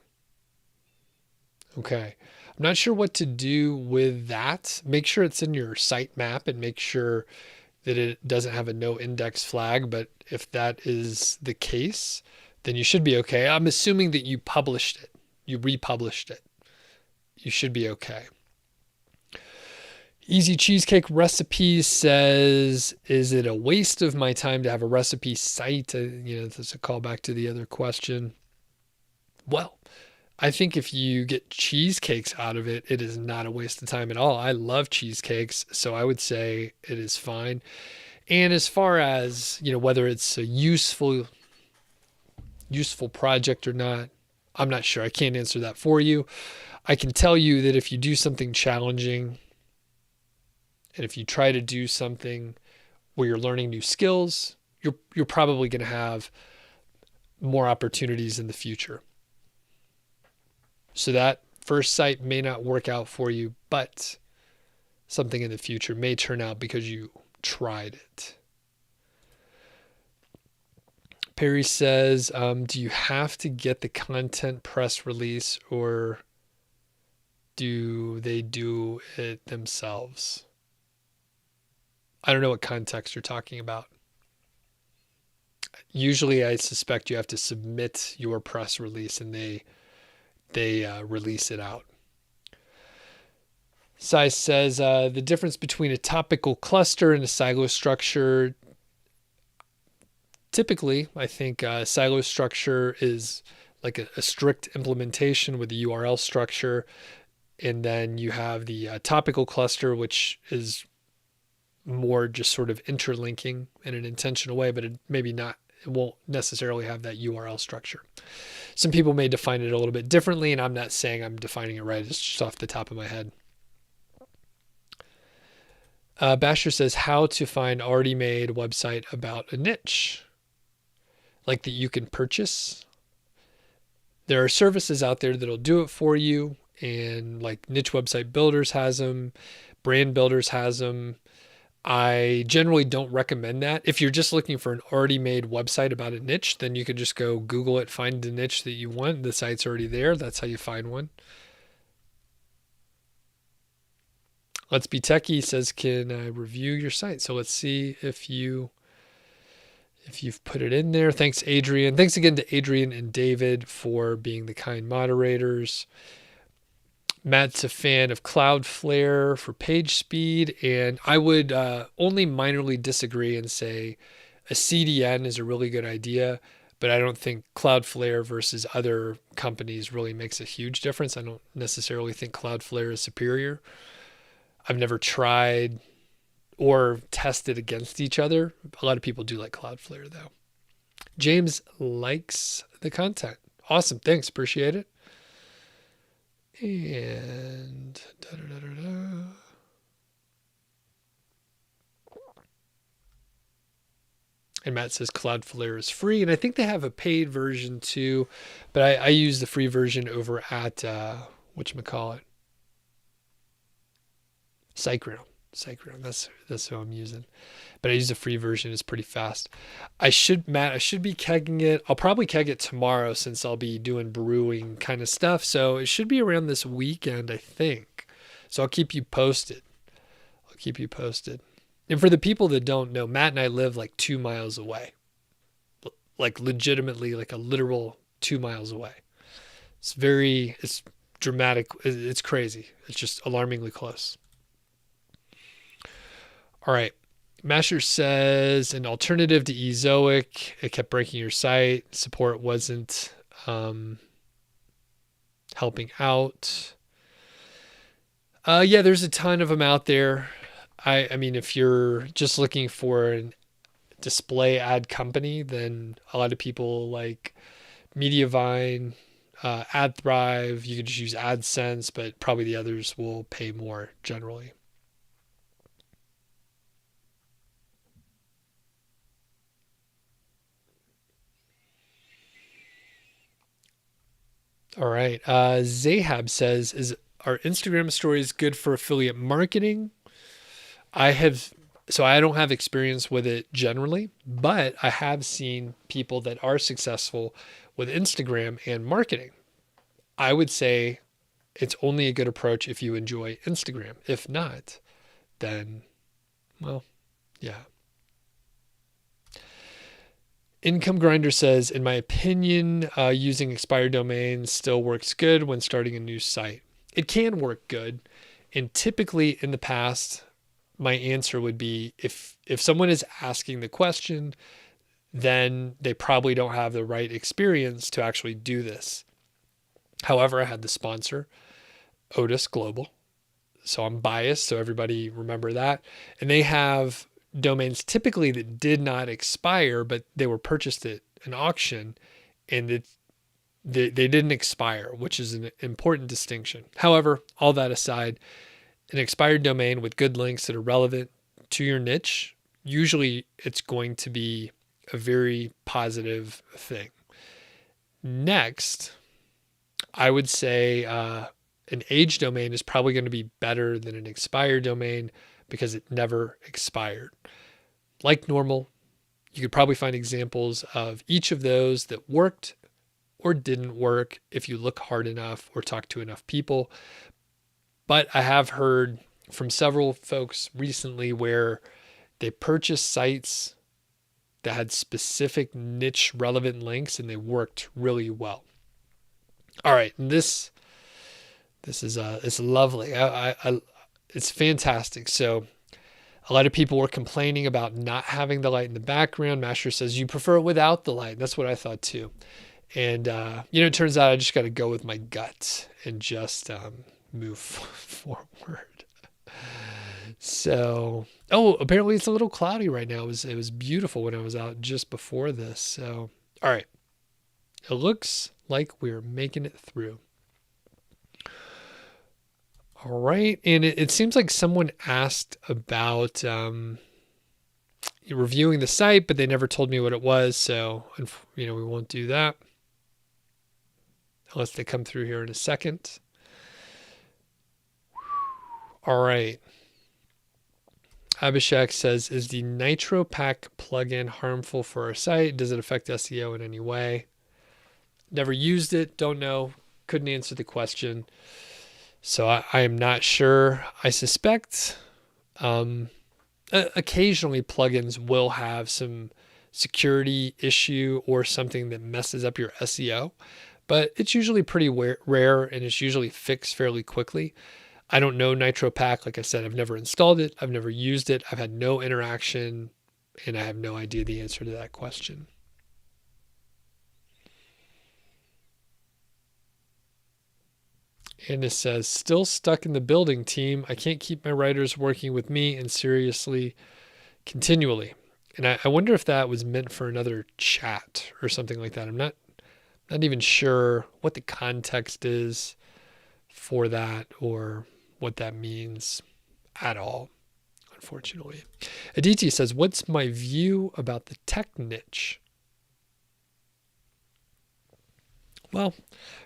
Okay. I'm not sure what to do with that. Make sure it's in your sitemap and make sure that it doesn't have a no index flag. But if that is the case, then you should be okay. I'm assuming that you published it. You republished it. You should be okay. Easy Cheesecake Recipes says, is it a waste of my time to have a recipe site? That's a callback to the other question. Well, I think if you get cheesecakes out of it, it is not a waste of time at all. I love cheesecakes, so I would say it is fine. And as far as, whether it's a useful project or not, I'm not sure. I can't answer that for you. I can tell you that if you do something challenging, and if you try to do something where you're learning new skills, you're probably going to have more opportunities in the future. So that first site may not work out for you, but something in the future may turn out because you tried it. Perry says, do you have to get the content press release or do they do it themselves? I don't know what context you're talking about. Usually I suspect you have to submit your press release and they release it out. Sai says the difference between a topical cluster and a silo structure. Typically, I think silo structure is like a strict implementation with the URL structure. And then you have the topical cluster, which is more just sort of interlinking in an intentional way, but it won't necessarily have that URL structure. Some people may define it a little bit differently, and I'm not saying I'm defining it right. It's just off the top of my head. Basher says how to find already made website about a niche, like that you can purchase. There are services out there that'll do it for you, and like Niche Website Builders has them, Brand Builders has them. I generally don't recommend that. If you're just looking for an already made website about a niche, then you can just go Google it, find the niche that you want. The site's already there. That's how you find one. Let's Be Techie says, can I review your site? So let's see if you've put it in there. Thanks, Adrian. Thanks again to Adrian and David for being the kind moderators. Matt's a fan of Cloudflare for page speed, and I would only minorly disagree and say a CDN is a really good idea, but I don't think Cloudflare versus other companies really makes a huge difference. I don't necessarily think Cloudflare is superior. I've never tried or tested against each other. A lot of people do like Cloudflare, though. James likes the content. Awesome. Thanks. Appreciate it. And and Matt says Cloudflare is free, and I think they have a paid version too, but I use the free version over at whatchamacallit, SiteGround. That's who I'm using, but I use the free version. It's pretty fast. I should be kegging it. I'll probably keg it tomorrow since I'll be doing brewing kind of stuff. So it should be around this weekend, I think. So I'll keep you posted. And for the people that don't know, Matt and I live like 2 miles away, like legitimately like a literal 2 miles away. It's dramatic. It's crazy. It's just alarmingly close. All right. Masher says an alternative to Ezoic. It kept breaking your site. Support wasn't helping out. Yeah, there's a ton of them out there. I mean, if you're just looking for a display ad company, then a lot of people like Mediavine, AdThrive. You could just use AdSense, but probably the others will pay more generally. All right. Zahab says, are Instagram stories good for affiliate marketing? I don't have experience with it generally, but I have seen people that are successful with Instagram and marketing. I would say it's only a good approach if you enjoy Instagram. If not, then, well, yeah. Income Grinder says, in my opinion, using expired domains still works good when starting a new site. It can work good. And typically in the past, my answer would be if someone is asking the question, then they probably don't have the right experience to actually do this. However, I had the sponsor, ODYS Global. So I'm biased, so everybody remember that. And they have domains typically that did not expire, but they were purchased at an auction and they didn't expire, which is an important distinction. However, all that aside, an expired domain with good links that are relevant to your niche, usually it's going to be a very positive thing. Next, I would say an age domain is probably going to be better than an expired domain because it never expired. Like normal, you could probably find examples of each of those that worked or didn't work if you look hard enough or talk to enough people. But I have heard from several folks recently where they purchased sites that had specific niche relevant links and they worked really well. All right, and this is it's lovely. It's fantastic. So a lot of people were complaining about not having the light in the background. Master says you prefer it without the light. That's what I thought too. And it turns out I just got to go with my gut and just move forward. So, apparently it's a little cloudy right now. It was beautiful when I was out just before this. So, all right. It looks like we're making it through. All right. And it seems like someone asked about reviewing the site, but they never told me what it was. So, we won't do that unless they come through here in a second. All right. Abhishek says, is the Nootropics plugin harmful for our site? Does it affect SEO in any way? Never used it. Don't know. Couldn't answer the question. So I am not sure. I suspect occasionally plugins will have some security issue or something that messes up your SEO, but it's usually pretty rare and it's usually fixed fairly quickly. I don't know Nootropics. Like I said, I've never installed it. I've never used it. I've had no interaction, and I have no idea the answer to that question. And it says, still stuck in the building team. I can't keep my writers working with me and seriously continually. And I wonder if that was meant for another chat or something like that. I'm not even sure what the context is for that or what that means at all, unfortunately. Aditi says, what's my view about the tech niche? Well,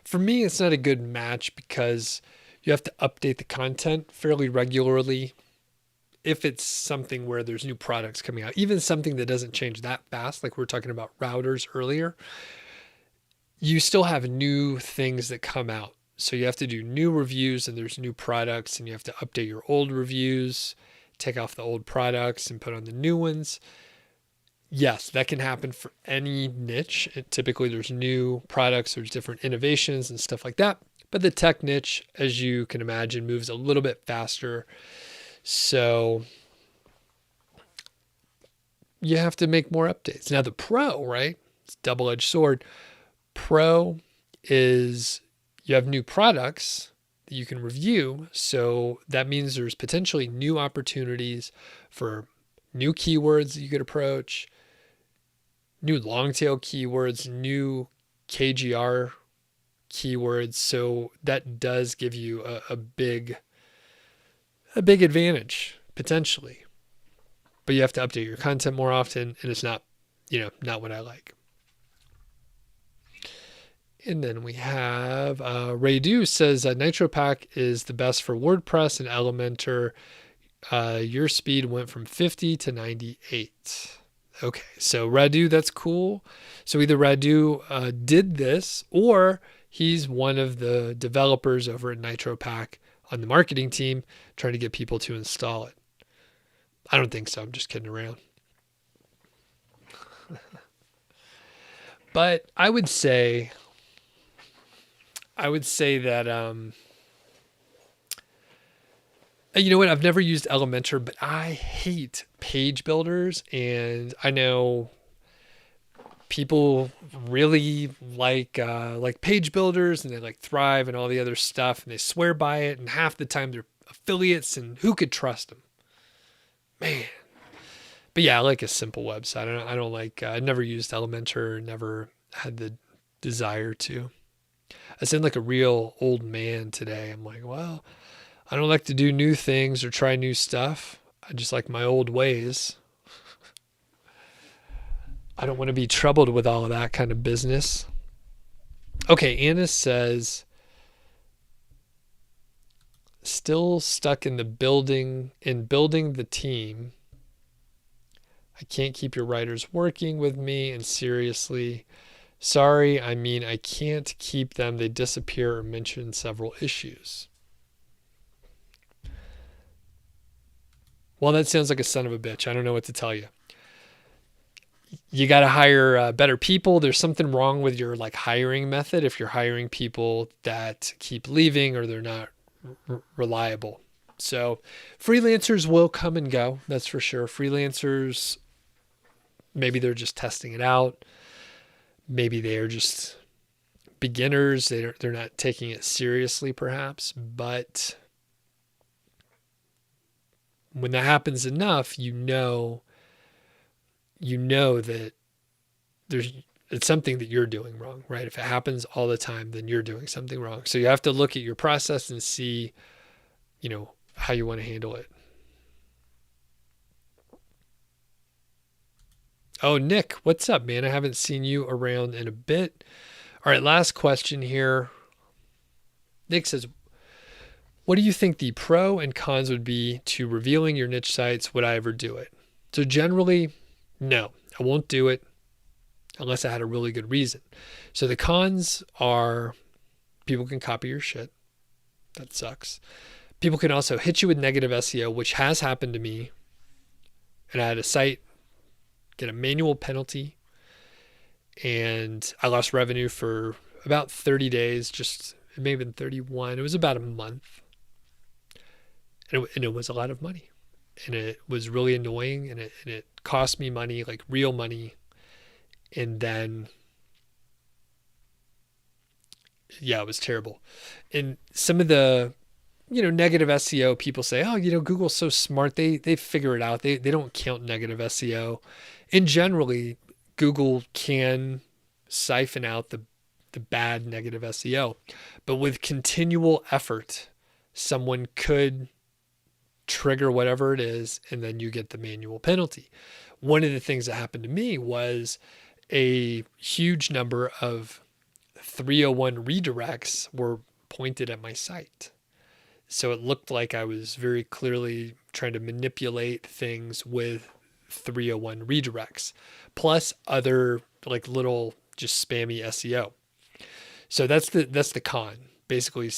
for me, it's not a good match because you have to update the content fairly regularly. If it's something where there's new products coming out, even something that doesn't change that fast, like we were talking about routers earlier, you still have new things that come out. So you have to do new reviews and there's new products and you have to update your old reviews, take off the old products and put on the new ones. Yes, that can happen for any niche. Typically there's new products, there's different innovations and stuff like that. But the tech niche, as you can imagine, moves a little bit faster. So you have to make more updates. Now the pro, right? It's a double-edged sword. Pro is you have new products that you can review. So that means there's potentially new opportunities for new keywords that you could approach, new long tail keywords, new KGR keywords. So that does give you a big advantage potentially, but you have to update your content more often. And it's not what I like. And then we have Raydu says Nootropics is the best for WordPress and Elementor. Your speed went from 50 to 98. Okay, so Radu, that's cool. So either Radu did this or he's one of the developers over at Nootropics on the marketing team trying to get people to install it. I don't think so. I'm just kidding around. But I would say that, you know what? I've never used Elementor, but I hate page builders. And I know people really like page builders and they like Thrive and all the other stuff and they swear by it. And half the time they're affiliates and who could trust them? Man. But yeah, I like a simple website. I don't like, I never used Elementor, never had the desire to. I sound like a real old man today. I'm like, well, I don't like to do new things or try new stuff. I just like my old ways. I don't want to be troubled with all of that kind of business. Okay, Anna says, still stuck in building the team. I can't keep your writers working with me, and seriously, sorry, I mean, I can't keep them. They disappear or mention several issues. Well, that sounds like a son of a bitch. I don't know what to tell you. You got to hire better people. There's something wrong with your like hiring method if you're hiring people that keep leaving or they're not reliable. So freelancers will come and go. That's for sure. Freelancers, maybe they're just testing it out. Maybe they're just beginners. They're not taking it seriously, perhaps. But when that happens enough, you know that it's something that you're doing wrong, right? If it happens all the time, then you're doing something wrong. So you have to look at your process and see, how you want to handle it. Oh, Nick, what's up, man? I haven't seen you around in a bit. All right, last question here. Nick says, what do you think the pro and cons would be to revealing your niche sites? Would I ever do it? So generally, no, I won't do it unless I had a really good reason. So the cons are people can copy your shit. That sucks. People can also hit you with negative SEO, which has happened to me. And I had a site get a manual penalty and I lost revenue for about 30 days. It may have been 31. It was about a month. And it was a lot of money. And it was really annoying. And it cost me money, like real money. And then, yeah, it was terrible. And some of the, negative SEO, people say, oh, Google's so smart. They figure it out. They don't count negative SEO. And generally, Google can siphon out the bad negative SEO. But with continual effort, someone could trigger whatever it is, and then you get the manual penalty. One of the things that happened to me was a huge number of 301 redirects were pointed at my site. So it looked like I was very clearly trying to manipulate things with 301 redirects, plus other like little just spammy SEO. So that's the con. Basically,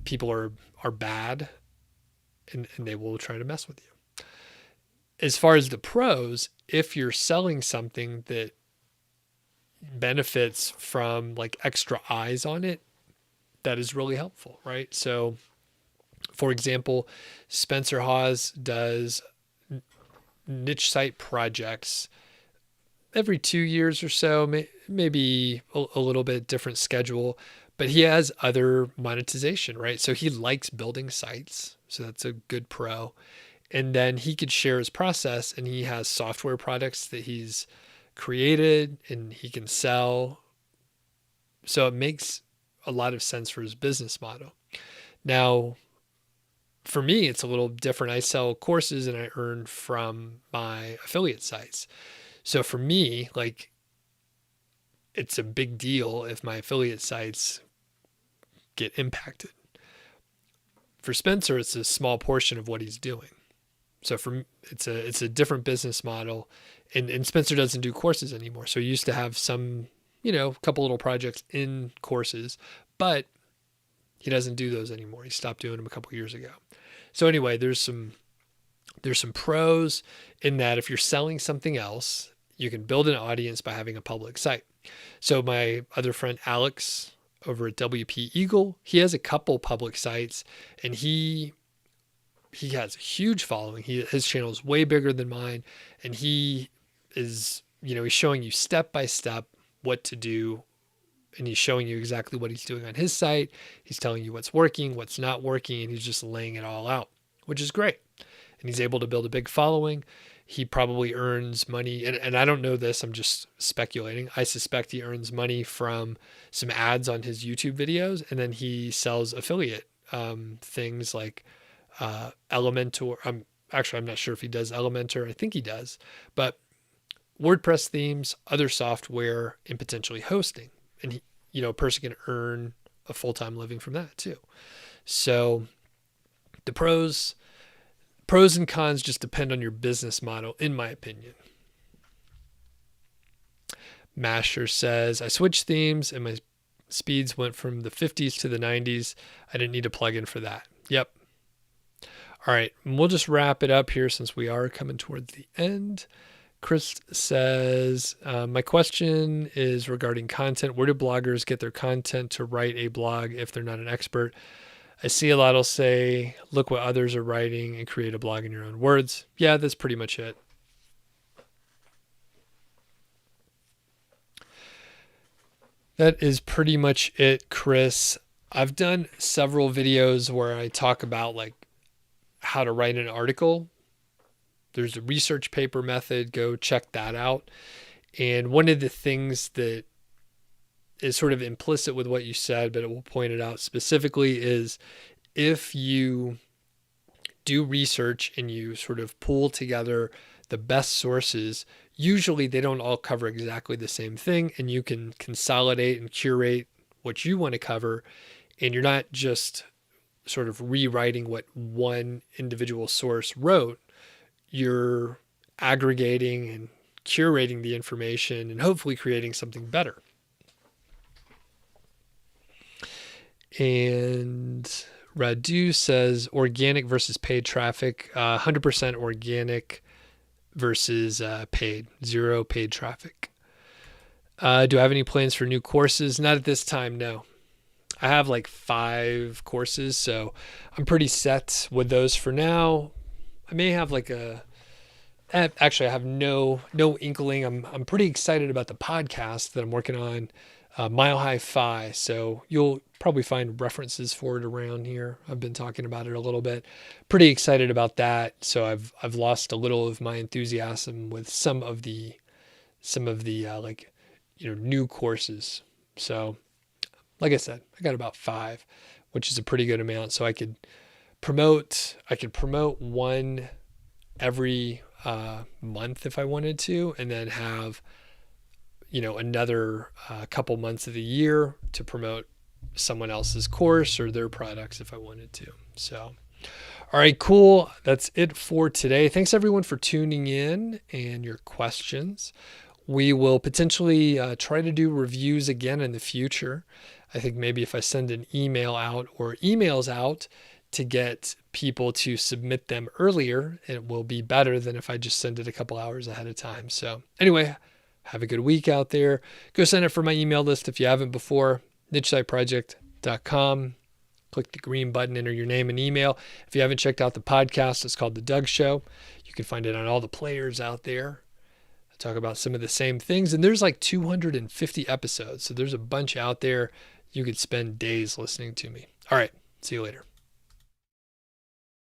people are bad, and they will try to mess with you. As far as the pros, if you're selling something that benefits from like extra eyes on it, that is really helpful, right? So, for example, Spencer Hawes does niche site projects every 2 years or so, maybe a little bit different schedule, but he has other monetization, right? So he likes building sites. So that's a good pro. And then he could share his process, and he has software products that he's created and he can sell. So it makes a lot of sense for his business model. Now, for me, it's a little different. I sell courses and I earn from my affiliate sites. So for me, like, it's a big deal if my affiliate sites get impacted. For Spencer, it's a small portion of what he's doing. So it's a different business model, and Spencer doesn't do courses anymore. So he used to have some, a couple little projects in courses, but he doesn't do those anymore. He stopped doing them a couple years ago. So anyway, there's some pros in that if you're selling something else, you can build an audience by having a public site. So my other friend Alex over at WP Eagle, he has a couple public sites, and he has a huge following. His channel is way bigger than mine, and he is, he's showing you step by step what to do, and he's showing you exactly what he's doing on his site. He's telling you what's working, what's not working, and he's just laying it all out, which is great. And he's able to build a big following. He probably earns money, and I don't know this, I'm just speculating. I suspect he earns money from some ads on his YouTube videos, and then he sells affiliate things like Elementor. I'm not sure if he does Elementor. I think he does, but WordPress themes, other software, and potentially hosting. And a person can earn a full-time living from that too. So the pros and cons just depend on your business model, in my opinion. Masher says, I switched themes and my speeds went from the 50s to the 90s. I didn't need a plugin for that. Yep. All right, and we'll just wrap it up here since we are coming towards the end. Chris says, my question is regarding content. Where do bloggers get their content to write a blog if they're not an expert? I see a lot will say, look what others are writing and create a blog in your own words. Yeah, that's pretty much it. That is pretty much it, Chris. I've done several videos where I talk about like how to write an article. There's a research paper method. Go check that out. And one of the things that is sort of implicit with what you said, but it will point it out specifically, is if you do research and you sort of pull together the best sources, usually they don't all cover exactly the same thing, and you can consolidate and curate what you want to cover, and you're not just sort of rewriting what one individual source wrote. You're aggregating and curating the information and hopefully creating something better. And Radu says organic versus paid traffic, 100% organic versus paid, 0 paid traffic. Do I have any plans for new courses? Not at this time, no. I have like 5 courses, so I'm pretty set with those for now. I may have like actually I have no inkling. I'm pretty excited about the podcast that I'm working on, Mile High Fi. So you'll probably find references for it around here. I've been talking about it a little bit. Pretty excited about that. So I've lost a little of my enthusiasm with some of the like, new courses. So like I said, I got about 5, which is a pretty good amount. So I could promote one every month if I wanted to, and then have another couple months of the year to promote someone else's course or their products if I wanted to. So all right, cool. That's it for today. Thanks everyone for tuning in and your questions. We will potentially try to do reviews again in the future. I think maybe if I send an email out or emails out to get people to submit them earlier, it will be better than if I just send it a couple hours ahead of time. So anyway, have a good week out there. Go sign up for my email list if you haven't before, nichesiteproject.com. Click the green button, enter your name and email. If you haven't checked out the podcast, it's called The Doug Show. You can find it on all the players out there. I talk about some of the same things, and there's like 250 episodes. So there's a bunch out there. You could spend days listening to me. All right. See you later.